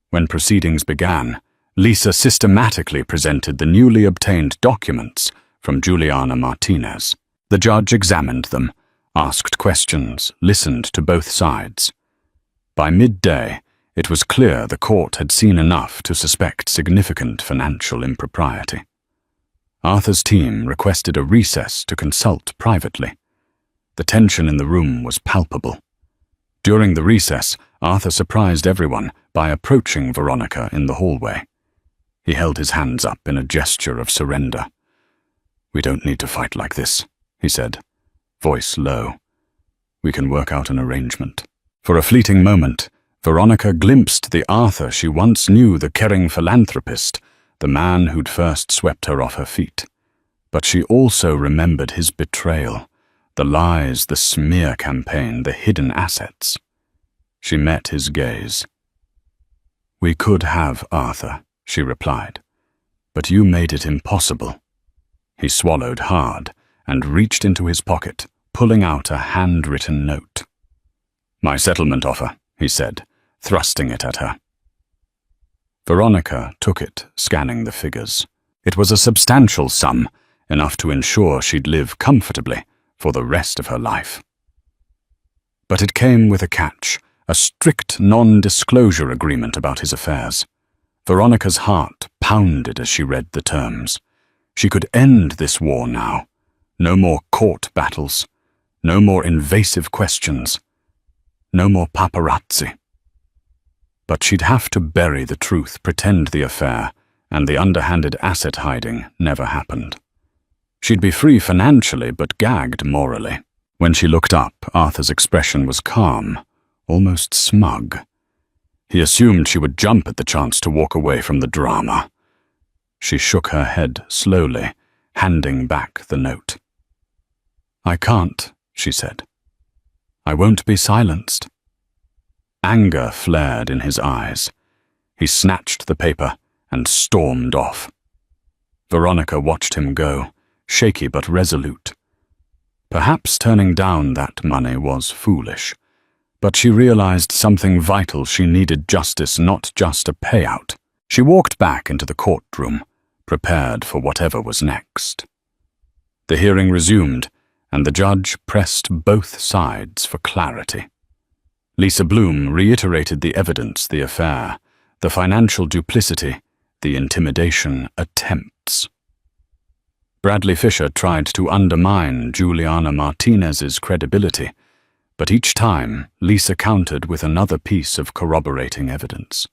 S1: When proceedings began, Lisa systematically presented the newly obtained documents from Juliana Martinez. The judge examined them, asked questions, listened to both sides. By midday, it was clear the court had seen enough to suspect significant financial impropriety. Arthur's team requested a recess to consult privately. The tension in the room was palpable. During the recess, Arthur surprised everyone by approaching Veronica in the hallway. He held his hands up in a gesture of surrender. "We don't need to fight like this," he said, voice low. "We can work out an arrangement." For a fleeting moment, Veronica glimpsed the Arthur she once knew, the caring philanthropist, the man who'd first swept her off her feet. But she also remembered his betrayal, the lies, the smear campaign, the hidden assets. She met his gaze. "We could have Arthur," she replied, "but you made it impossible." He swallowed hard and reached into his pocket, pulling out a handwritten note. "My settlement offer," he said, thrusting it at her. Veronica took it, scanning the figures. It was a substantial sum, enough to ensure she'd live comfortably for the rest of her life. But it came with a catch, a strict non-disclosure agreement about his affairs. Veronica's heart pounded as she read the terms. She could end this war now. No more court battles. No more invasive questions. No more paparazzi. But she'd have to bury the truth, pretend the affair and the underhanded asset hiding never happened. She'd be free financially, but gagged morally. When she looked up, Arthur's expression was calm, almost smug. He assumed she would jump at the chance to walk away from the drama. She shook her head slowly, handing back the note. "I can't," she said. "I won't be silenced." Anger flared in his eyes. He snatched the paper and stormed off. Veronica watched him go, shaky but resolute. Perhaps turning down that money was foolish, but she realized something vital. She needed justice, not just a payout. She walked back into the courtroom, prepared for whatever was next. The hearing resumed, and the judge pressed both sides for clarity. Lisa Bloom reiterated the evidence, the affair, the financial duplicity, the intimidation attempts. Bradley Fisher tried to undermine Juliana Martinez's credibility, but each time Lisa countered with another piece of corroborating evidence.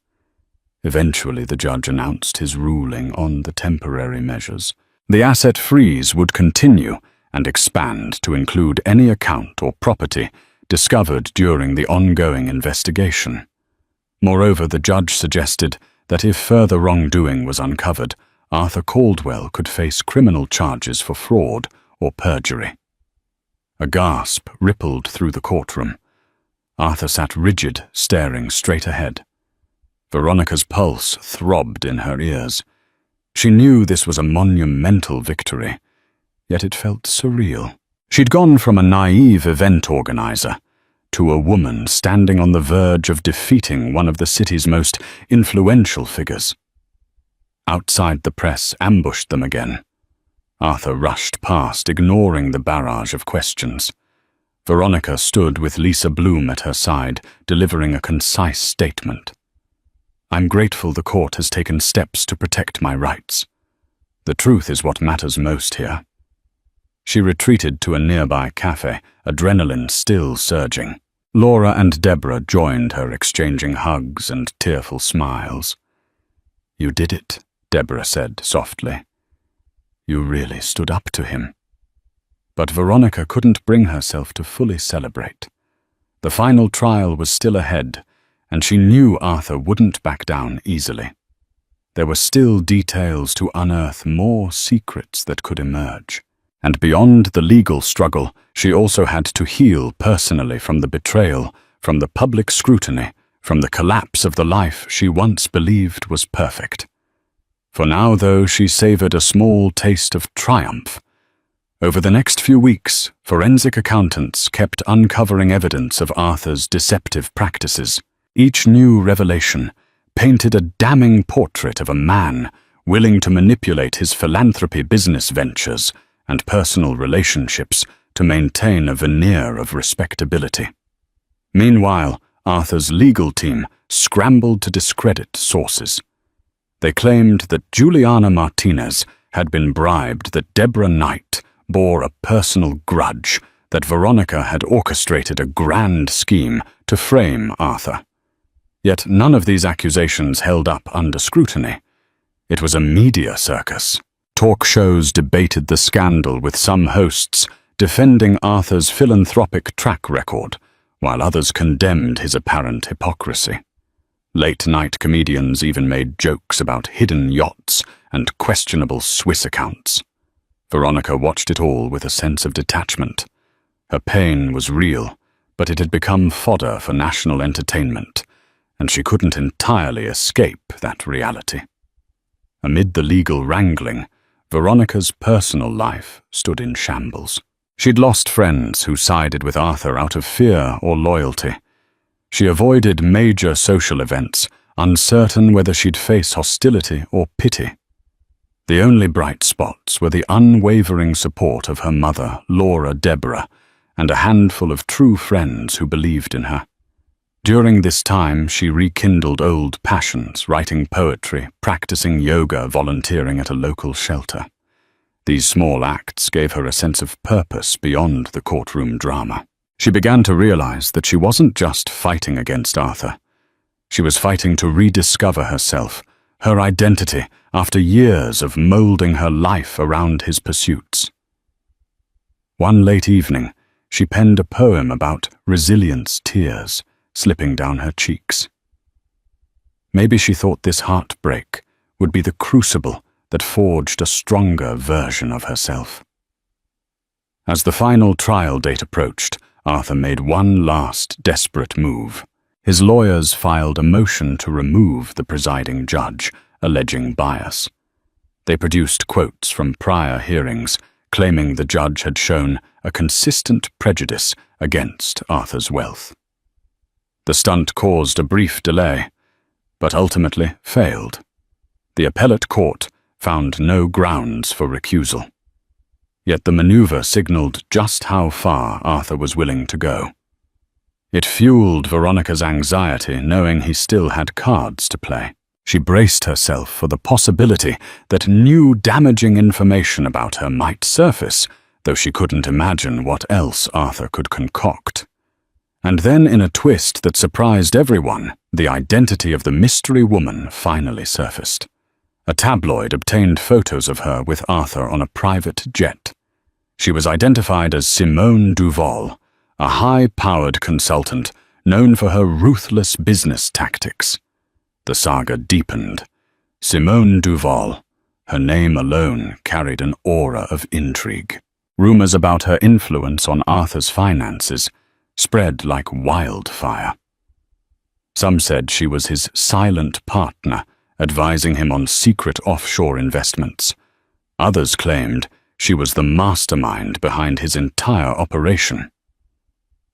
S1: Eventually, the judge announced his ruling on the temporary measures. The asset freeze would continue and expand to include any account or property discovered during the ongoing investigation. Moreover, the judge suggested that if further wrongdoing was uncovered, Arthur Caldwell could face criminal charges for fraud or perjury. A gasp rippled through the courtroom. Arthur sat rigid, staring straight ahead. Veronica's pulse throbbed in her ears. She knew this was a monumental victory, yet it felt surreal. She'd gone from a naive event organizer to a woman standing on the verge of defeating one of the city's most influential figures. Outside, the press ambushed them again. Arthur rushed past, ignoring the barrage of questions. Veronica stood with Lisa Bloom at her side, delivering a concise statement. "I'm grateful the court has taken steps to protect my rights. The truth is what matters most here." She retreated to a nearby cafe, adrenaline still surging. Laura and Deborah joined her, exchanging hugs and tearful smiles. "You did it," Deborah said softly. "You really stood up to him." But Veronica couldn't bring herself to fully celebrate. The final trial was still ahead, and she knew Arthur wouldn't back down easily. There were still details to unearth, more secrets that could emerge. And beyond the legal struggle, she also had to heal personally from the betrayal, from the public scrutiny, from the collapse of the life she once believed was perfect. For now, though, she savored a small taste of triumph. Over the next few weeks, forensic accountants kept uncovering evidence of Arthur's deceptive practices. Each new revelation painted a damning portrait of a man willing to manipulate his philanthropy business ventures and personal relationships to maintain a veneer of respectability. Meanwhile, Arthur's legal team scrambled to discredit sources. They claimed that Juliana Martinez had been bribed, that Deborah Knight bore a personal grudge, that Veronica had orchestrated a grand scheme to frame Arthur. Yet none of these accusations held up under scrutiny. It was a media circus. Talk shows debated the scandal, with some hosts defending Arthur's philanthropic track record, while others condemned his apparent hypocrisy. Late-night comedians even made jokes about hidden yachts and questionable Swiss accounts. Veronica watched it all with a sense of detachment. Her pain was real, but it had become fodder for national entertainment, and she couldn't entirely escape that reality. Amid the legal wrangling, Veronica's personal life stood in shambles. She'd lost friends who sided with Arthur out of fear or loyalty. She avoided major social events, uncertain whether she'd face hostility or pity. The only bright spots were the unwavering support of her mother, Laura Deborah, and a handful of true friends who believed in her. During this time, she rekindled old passions, writing poetry, practicing yoga, volunteering at a local shelter. These small acts gave her a sense of purpose beyond the courtroom drama. She began to realize that she wasn't just fighting against Arthur. She was fighting to rediscover herself, her identity, after years of molding her life around his pursuits. One late evening, she penned a poem about resilience, tears slipping down her cheeks. Maybe she thought this heartbreak would be the crucible that forged a stronger version of herself. As the final trial date approached, Arthur made one last desperate move. His lawyers filed a motion to remove the presiding judge, alleging bias. They produced quotes from prior hearings, claiming the judge had shown a consistent prejudice against Arthur's wealth. The stunt caused a brief delay, but ultimately failed. The appellate court found no grounds for recusal. Yet the maneuver signaled just how far Arthur was willing to go. It fueled Veronica's anxiety, knowing he still had cards to play. She braced herself for the possibility that new damaging information about her might surface, though she couldn't imagine what else Arthur could concoct. And then, in a twist that surprised everyone, the identity of the mystery woman finally surfaced. A tabloid obtained photos of her with Arthur on a private jet. She was identified as Simone Duval, a high-powered consultant known for her ruthless business tactics. The saga deepened. Simone Duval, her name alone carried an aura of intrigue. Rumors about her influence on Arthur's finances spread like wildfire. Some said she was his silent partner, advising him on secret offshore investments. Others claimed she was the mastermind behind his entire operation.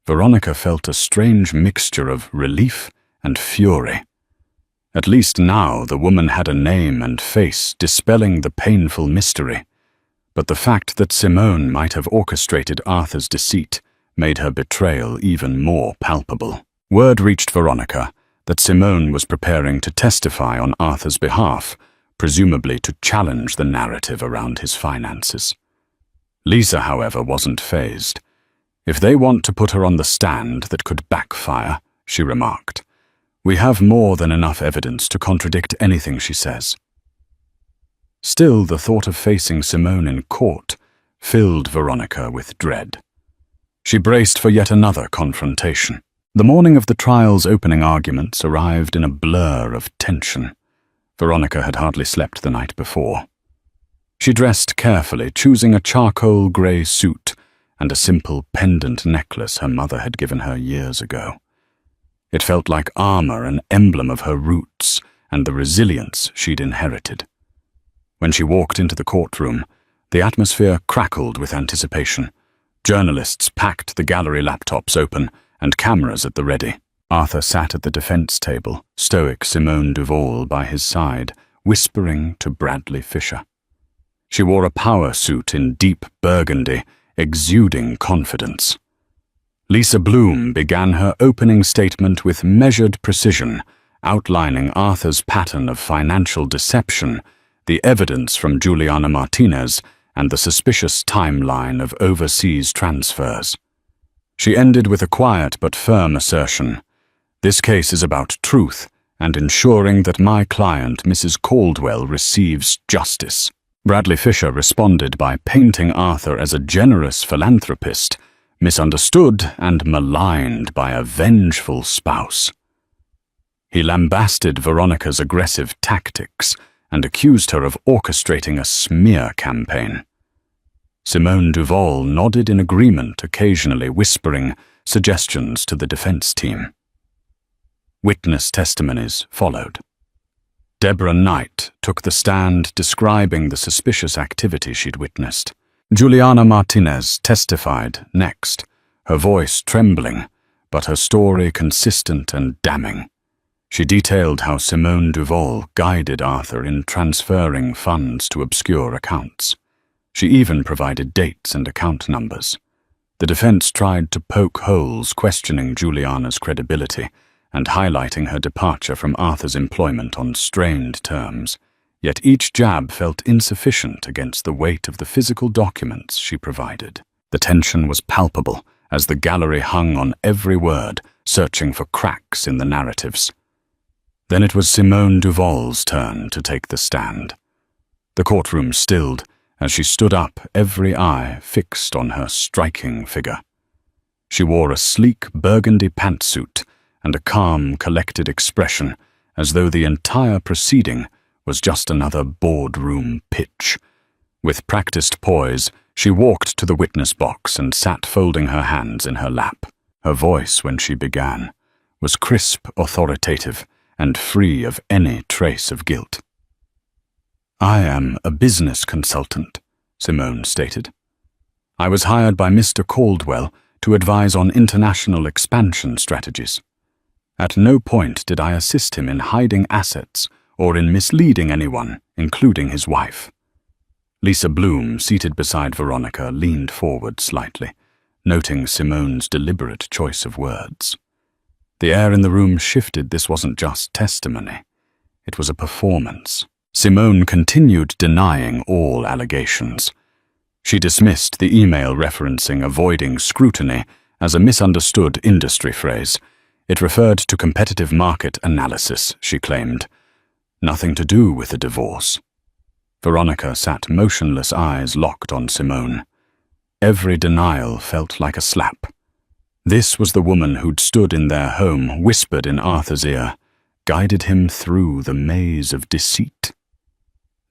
S1: Veronica felt a strange mixture of relief and fury. At least now the woman had a name and face dispelling the painful mystery. But the fact that Simone might have orchestrated Arthur's deceit made her betrayal even more palpable. Word reached Veronica that Simone was preparing to testify on Arthur's behalf, presumably to challenge the narrative around his finances. Lisa, however, wasn't fazed. "If they want to put her on the stand, that could backfire," she remarked. "We have more than enough evidence to contradict anything she says." Still, the thought of facing Simone in court filled Veronica with dread. She braced for yet another confrontation. The morning of the trial's opening arguments arrived in a blur of tension. Veronica had hardly slept the night before. She dressed carefully, choosing a charcoal grey suit and a simple pendant necklace her mother had given her years ago. It felt like armor, an emblem of her roots and the resilience she'd inherited. When she walked into the courtroom, the atmosphere crackled with anticipation. Journalists packed the gallery laptops open and cameras at the ready. Arthur sat at the defense table, stoic Simone Duval by his side, whispering to Bradley Fisher. She wore a power suit in deep burgundy, exuding confidence. Lisa Bloom began her opening statement with measured precision, outlining Arthur's pattern of financial deception, the evidence from Juliana Martinez, and the suspicious timeline of overseas transfers. She ended with a quiet but firm assertion. "This case is about truth and ensuring that my client, Mrs. Caldwell, receives justice." Bradley Fisher responded by painting Arthur as a generous philanthropist, misunderstood and maligned by a vengeful spouse. He lambasted Veronica's aggressive tactics and accused her of orchestrating a smear campaign. Simone Duval nodded in agreement, occasionally whispering suggestions to the defense team. Witness testimonies followed. Deborah Knight took the stand describing the suspicious activity she'd witnessed. Juliana Martinez testified next, her voice trembling, but her story consistent and damning. She detailed how Simone Duval guided Arthur in transferring funds to obscure accounts. She even provided dates and account numbers. The defense tried to poke holes, questioning Juliana's credibility and highlighting her departure from Arthur's employment on strained terms. Yet each jab felt insufficient against the weight of the physical documents she provided. The tension was palpable as the gallery hung on every word, searching for cracks in the narratives. Then it was Simone Duval's turn to take the stand. The courtroom stilled as she stood up, every eye fixed on her striking figure. She wore a sleek burgundy pantsuit and a calm, collected expression, as though the entire proceeding was just another boardroom pitch. With practiced poise, she walked to the witness box and sat folding her hands in her lap. Her voice, when she began, was crisp, authoritative, and free of any trace of guilt. "I am a business consultant," Simone stated. "I was hired by Mr. Caldwell to advise on international expansion strategies. At no point did I assist him in hiding assets or in misleading anyone, including his wife." Lisa Bloom, seated beside Veronica, leaned forward slightly, noting Simone's deliberate choice of words. The air in the room shifted. This wasn't just testimony. It was a performance. Simone continued denying all allegations. She dismissed the email referencing avoiding scrutiny as a misunderstood industry phrase. It referred to competitive market analysis, she claimed. Nothing to do with the divorce. Veronica sat motionless, eyes locked on Simone. Every denial felt like a slap. This was the woman who'd stood in their home, whispered in Arthur's ear, guided him through the maze of deceit.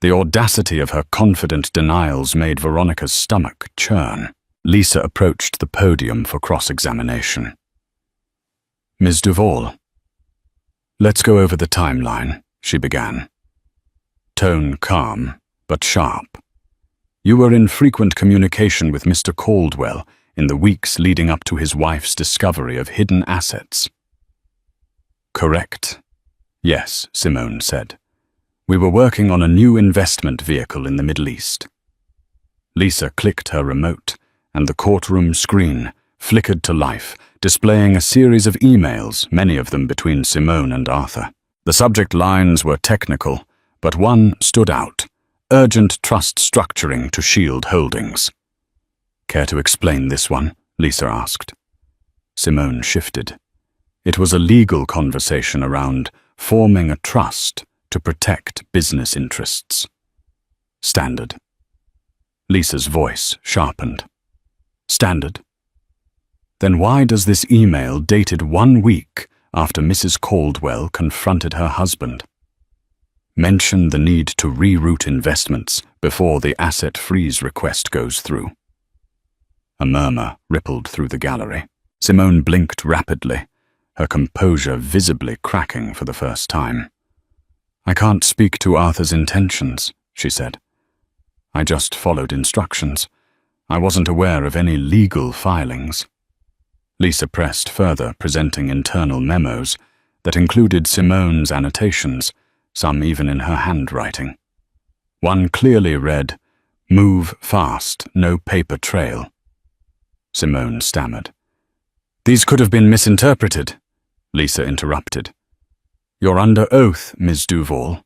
S1: The audacity of her confident denials made Veronica's stomach churn. Lisa approached the podium for cross-examination. "Ms. Duval, let's go over the timeline," she began. Tone calm, but sharp. "You were in frequent communication with Mr. Caldwell in the weeks leading up to his wife's discovery of hidden assets." "Correct. Yes," Simone said. "We were working on a new investment vehicle in the Middle East." Lisa clicked her remote, and the courtroom screen flickered to life, displaying a series of emails, many of them between Simone and Arthur. The subject lines were technical, but one stood out: urgent trust structuring to shield holdings. "Care to explain this one?" Lisa asked. Simone shifted. It was a legal conversation around forming a trust to protect business interests. "Standard." Lisa's voice sharpened. "Standard? Then why does this email, dated 1 week after Mrs. Caldwell confronted her husband, mention the need to reroute investments before the asset freeze request goes through?" A murmur rippled through the gallery. Simone blinked rapidly, her composure visibly cracking for the first time. "I can't speak to Arthur's intentions," she said. "I just followed instructions. I wasn't aware of any legal filings." Lisa pressed further, presenting internal memos that included Simone's annotations, some even in her handwriting. One clearly read, "Move fast, no paper trail." Simone stammered. "These could have been misinterpreted," Lisa interrupted. "You're under oath, Ms. Duval."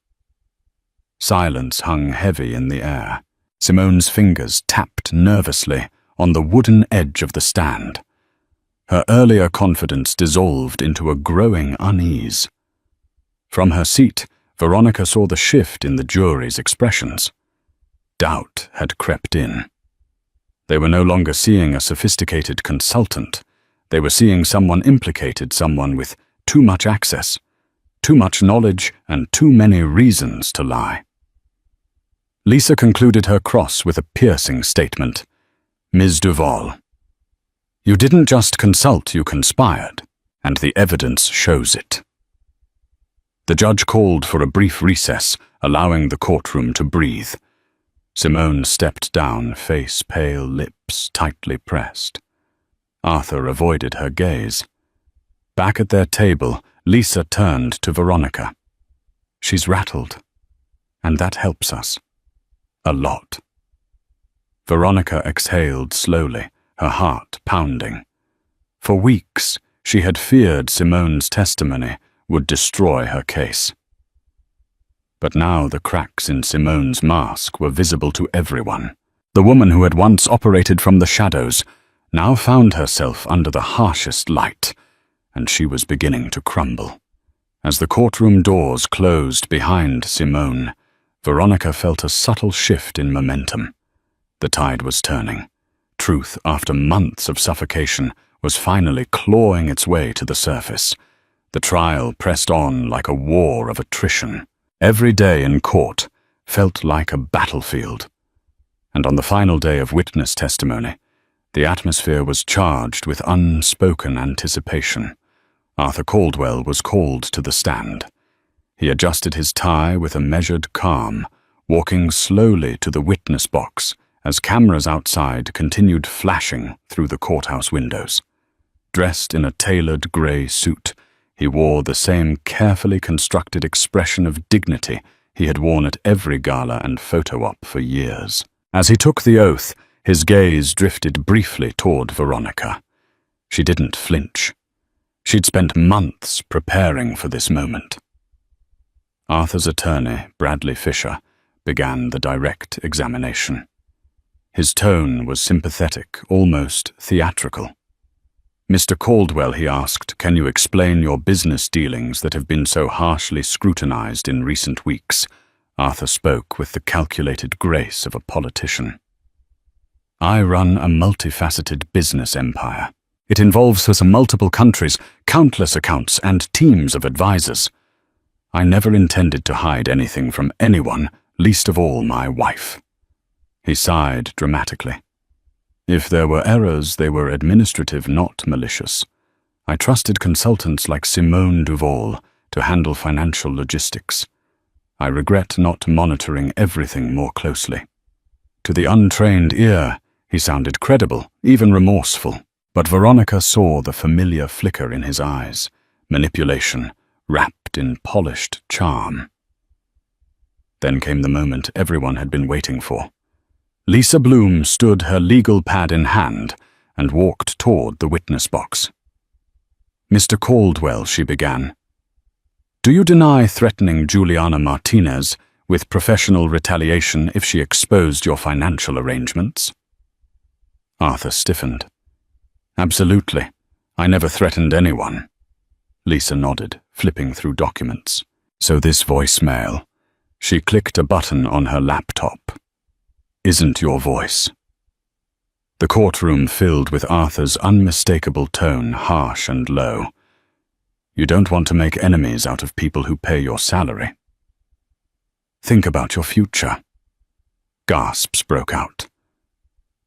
S1: Silence hung heavy in the air. Simone's fingers tapped nervously on the wooden edge of the stand. Her earlier confidence dissolved into a growing unease. From her seat, Veronica saw the shift in the jury's expressions. Doubt had crept in. They were no longer seeing a sophisticated consultant. They were seeing someone implicated, someone with too much access, too much knowledge, and too many reasons to lie. Lisa concluded her cross with a piercing statement. "Ms. Duval, you didn't just consult, you conspired, and the evidence shows it." The judge called for a brief recess, allowing the courtroom to breathe. Simone stepped down, face pale, lips tightly pressed. Arthur avoided her gaze. Back at their table, Lisa turned to Veronica. "She's rattled, and that helps us. A lot." Veronica exhaled slowly, her heart pounding. For weeks, she had feared Simone's testimony would destroy her case. But now the cracks in Simone's mask were visible to everyone. The woman who had once operated from the shadows now found herself under the harshest light, and she was beginning to crumble. As the courtroom doors closed behind Simone, Veronica felt a subtle shift in momentum. The tide was turning. Truth, after months of suffocation, was finally clawing its way to the surface. The trial pressed on like a war of attrition. Every day in court felt like a battlefield. And on the final day of witness testimony, the atmosphere was charged with unspoken anticipation. Arthur Caldwell was called to the stand. He adjusted his tie with a measured calm, walking slowly to the witness box as cameras outside continued flashing through the courthouse windows. Dressed in a tailored grey suit, he wore the same carefully constructed expression of dignity he had worn at every gala and photo op for years. As he took the oath, his gaze drifted briefly toward Veronica. She didn't flinch. She'd spent months preparing for this moment. Arthur's attorney, Bradley Fisher, began the direct examination. His tone was sympathetic, almost theatrical. "Mr. Caldwell," he asked, "can you explain your business dealings that have been so harshly scrutinized in recent weeks?" Arthur spoke with the calculated grace of a politician. "I run a multifaceted business empire. It involves us in multiple countries, countless accounts, and teams of advisors. I never intended to hide anything from anyone, least of all my wife." He sighed dramatically. "If there were errors, they were administrative, not malicious. I trusted consultants like Simone Duval to handle financial logistics. I regret not monitoring everything more closely." To the untrained ear, he sounded credible, even remorseful, but Veronica saw the familiar flicker in his eyes, manipulation, wrapped in polished charm. Then came the moment everyone had been waiting for. Lisa Bloom stood, her legal pad in hand, and walked toward the witness box. "Mr. Caldwell," she began, "do you deny threatening Juliana Martinez with professional retaliation if she exposed your financial arrangements?" Arthur stiffened. "Absolutely. I never threatened anyone." Lisa nodded, flipping through documents. "So this voicemail." She clicked a button on her laptop. "Isn't your voice." The courtroom filled with Arthur's unmistakable tone, harsh and low. "You don't want to make enemies out of people who pay your salary. Think about your future." Gasps broke out.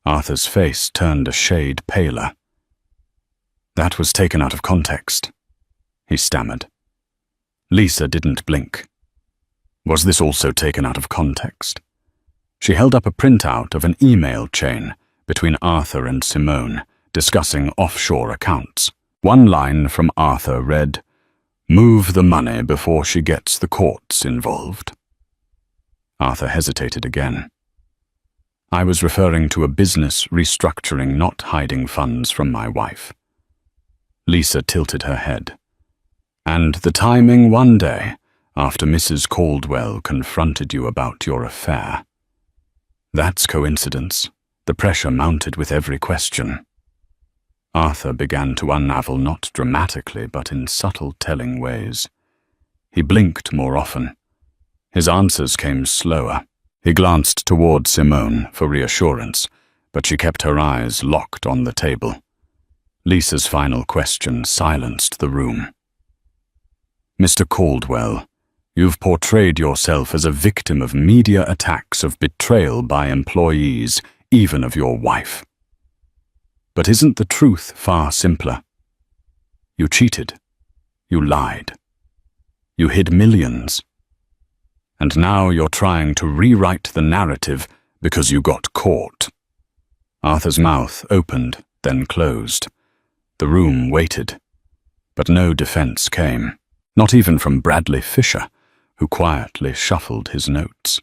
S1: Arthur's face turned a shade paler. "That was taken out of context," he stammered. Lisa didn't blink. "Was this also taken out of context?" She held up a printout of an email chain between Arthur and Simone, discussing offshore accounts. One line from Arthur read, "Move the money before she gets the courts involved." Arthur hesitated again. "I was referring to a business restructuring, not hiding funds from my wife." Lisa tilted her head. "And the timing one day, after Mrs. Caldwell confronted you about your affair. That's coincidence." The pressure mounted with every question. Arthur began to unravel, not dramatically, but in subtle, telling ways. He blinked more often. His answers came slower. He glanced toward Simone for reassurance, but she kept her eyes locked on the table. Lisa's final question silenced the room. "Mr. Caldwell, you've portrayed yourself as a victim of media attacks, of betrayal by employees, even of your wife. But isn't the truth far simpler? You cheated. You lied. You hid millions. And now you're trying to rewrite the narrative because you got caught." Arthur's mouth opened, then closed. The room waited, but no defense came, not even from Bradley Fisher, who quietly shuffled his notes.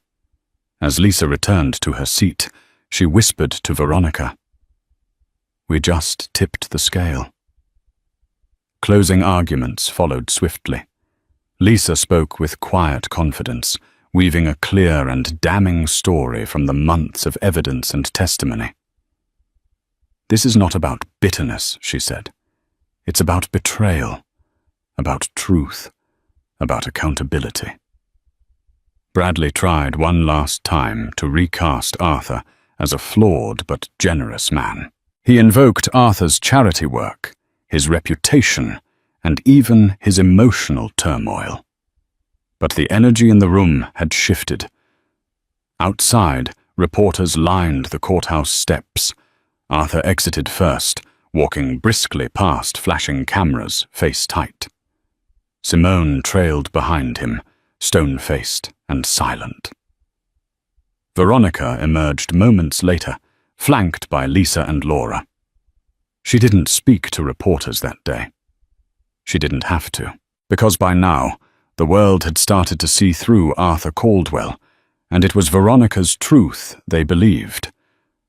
S1: As Lisa returned to her seat, she whispered to Veronica, "We just tipped the scale." Closing arguments followed swiftly. Lisa spoke with quiet confidence, weaving a clear and damning story from the months of evidence and testimony. "This is not about bitterness," she said. "It's about betrayal, about truth, about accountability." Bradley tried one last time to recast Arthur as a flawed but generous man. He invoked Arthur's charity work, his reputation, and even his emotional turmoil. But the energy in the room had shifted. Outside, reporters lined the courthouse steps. Arthur exited first, walking briskly past flashing cameras, face tight. Simone trailed behind him, stone-faced and silent. Veronica emerged moments later, flanked by Lisa and Laura. She didn't speak to reporters that day. She didn't have to, because by now, the world had started to see through Arthur Caldwell, and it was Veronica's truth they believed.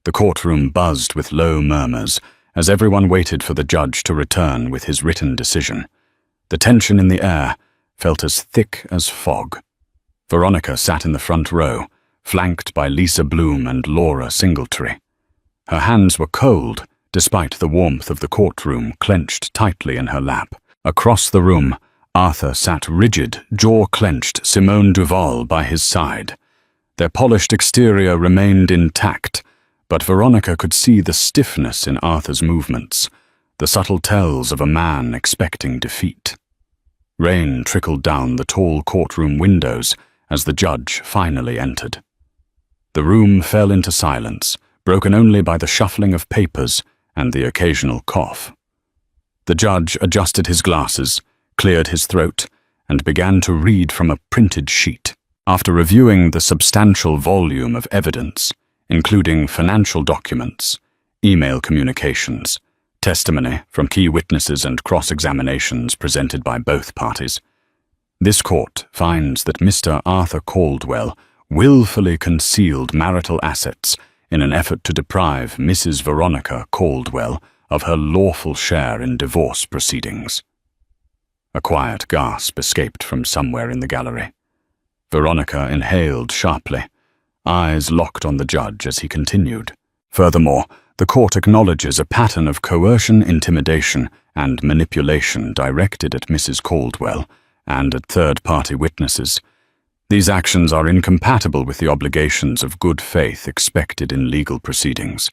S1: The courtroom buzzed with low murmurs as everyone waited for the judge to return with his written decision. The tension in the air felt as thick as fog. Veronica sat in the front row, flanked by Lisa Bloom and Laura Singletary. Her hands were cold, despite the warmth of the courtroom clenched tightly in her lap. Across the room, Arthur sat rigid, jaw-clenched, Simone Duval by his side. Their polished exterior remained intact, but Veronica could see the stiffness in Arthur's movements, the subtle tells of a man expecting defeat. Rain trickled down the tall courtroom windows as the judge finally entered. The room fell into silence, broken only by the shuffling of papers and the occasional cough. The judge adjusted his glasses, cleared his throat, and began to read from a printed sheet. After reviewing the substantial volume of evidence, including financial documents, email communications, testimony from key witnesses and cross-examinations presented by both parties, this court finds that Mr. Arthur Caldwell willfully concealed marital assets in an effort to deprive Mrs. Veronica Caldwell of her lawful share in divorce proceedings. A quiet gasp escaped from somewhere in the gallery. Veronica inhaled sharply, eyes locked on the judge as he continued. Furthermore, the court acknowledges a pattern of coercion, intimidation, and manipulation directed at Mrs. Caldwell and at third-party witnesses. These actions are incompatible with the obligations of good faith expected in legal proceedings.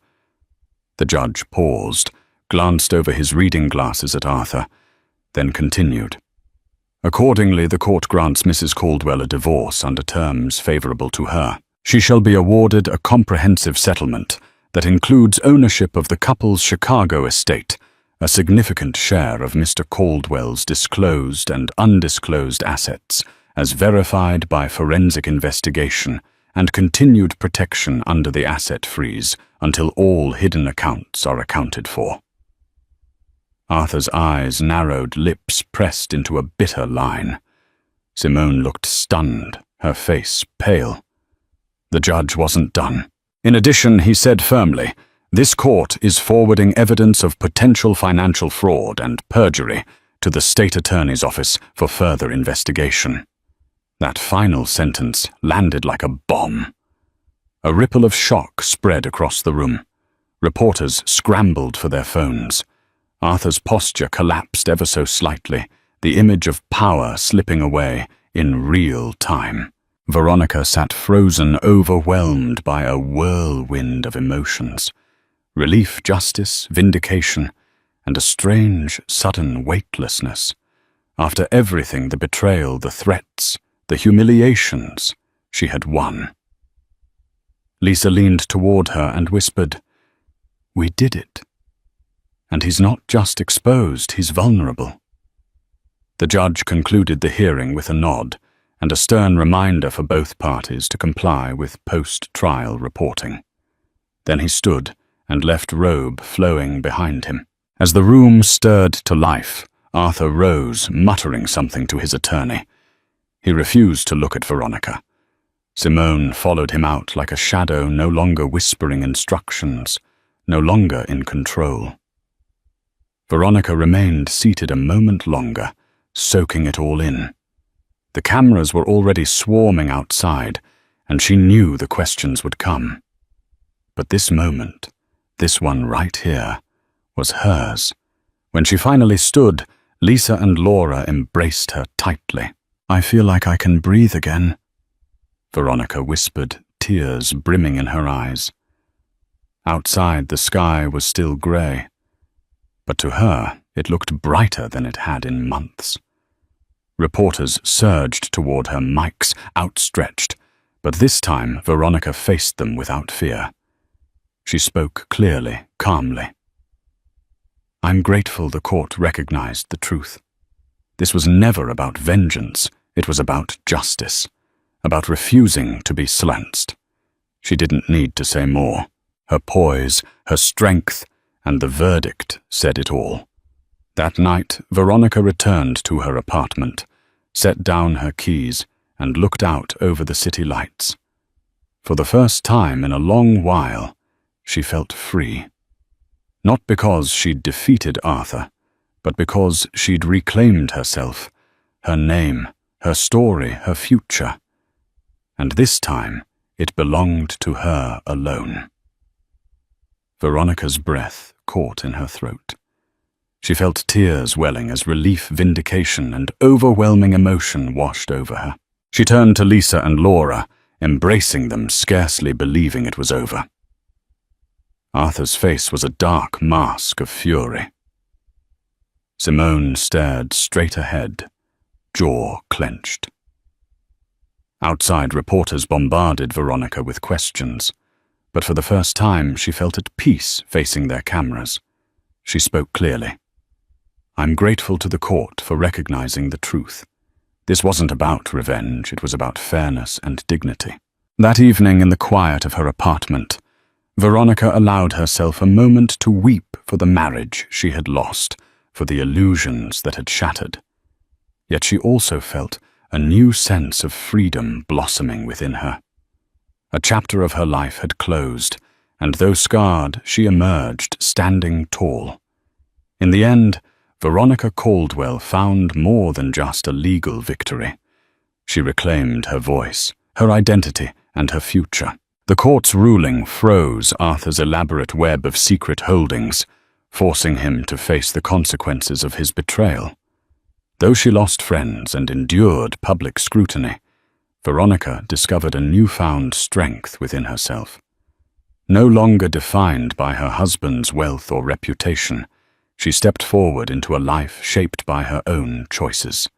S1: The judge paused, glanced over his reading glasses at Arthur, then continued. Accordingly, the court grants Mrs. Caldwell a divorce under terms favorable to her. She shall be awarded a comprehensive settlement that includes ownership of the couple's Chicago estate, a significant share of Mr. Caldwell's disclosed and undisclosed assets, as verified by forensic investigation, and continued protection under the asset freeze until all hidden accounts are accounted for. Arthur's eyes narrowed, lips pressed into a bitter line. Simone looked stunned, her face pale. The judge wasn't done. In addition, he said firmly, "This court is forwarding evidence of potential financial fraud and perjury to the state attorney's office for further investigation." That final sentence landed like a bomb. A ripple of shock spread across the room. Reporters scrambled for their phones. Arthur's posture collapsed ever so slightly, the image of power slipping away in real time. Veronica sat frozen, overwhelmed by a whirlwind of emotions. Relief, justice, vindication, and a strange, sudden weightlessness. After everything, the betrayal, the threats, the humiliations, she had won. Lisa leaned toward her and whispered, "We did it. And he's not just exposed, he's vulnerable." The judge concluded the hearing with a nod and a stern reminder for both parties to comply with post-trial reporting. Then he stood and left robe flowing behind him. As the room stirred to life, Arthur rose, muttering something to his attorney. He refused to look at Veronica. Simone followed him out like a shadow, no longer whispering instructions, no longer in control. Veronica remained seated a moment longer, soaking it all in. The cameras were already swarming outside, and she knew the questions would come. But this moment, this one right here, was hers. When she finally stood, Lisa and Laura embraced her tightly. "I feel like I can breathe again," Veronica whispered, tears brimming in her eyes. Outside, the sky was still grey, but to her it looked brighter than it had in months. Reporters surged toward her, mics outstretched, but this time Veronica faced them without fear. She spoke clearly, calmly. "I'm grateful the court recognized the truth. This was never about vengeance, it was about justice, about refusing to be silenced." She didn't need to say more. Her poise, her strength, and the verdict said it all. That night, Veronica returned to her apartment, set down her keys, and looked out over the city lights. For the first time in a long while, she felt free. Not because she'd defeated Arthur, but because she'd reclaimed herself, her name, her story, her future. and this time it belonged to her alone. Veronica's breath caught in her throat. She felt tears welling as relief, vindication, and overwhelming emotion washed over her. She turned to Lisa and Laura, embracing them, scarcely believing it was over. Arthur's face was a dark mask of fury. Simone stared straight ahead, jaw clenched. Outside, reporters bombarded Veronica with questions, but for the first time she felt at peace facing their cameras. She spoke clearly. "I'm grateful to the court for recognizing the truth. This wasn't about revenge, it was about fairness and dignity." That evening, in the quiet of her apartment, Veronica allowed herself a moment to weep for the marriage she had lost, for the illusions that had shattered. Yet she also felt a new sense of freedom blossoming within her. A chapter of her life had closed, and though scarred, she emerged standing tall. In the end, Veronica Caldwell found more than just a legal victory. She reclaimed her voice, her identity, and her future. The court's ruling froze Arthur's elaborate web of secret holdings, forcing him to face the consequences of his betrayal. Though she lost friends and endured public scrutiny, Veronica discovered a newfound strength within herself. No longer defined by her husband's wealth or reputation, she stepped forward into a life shaped by her own choices.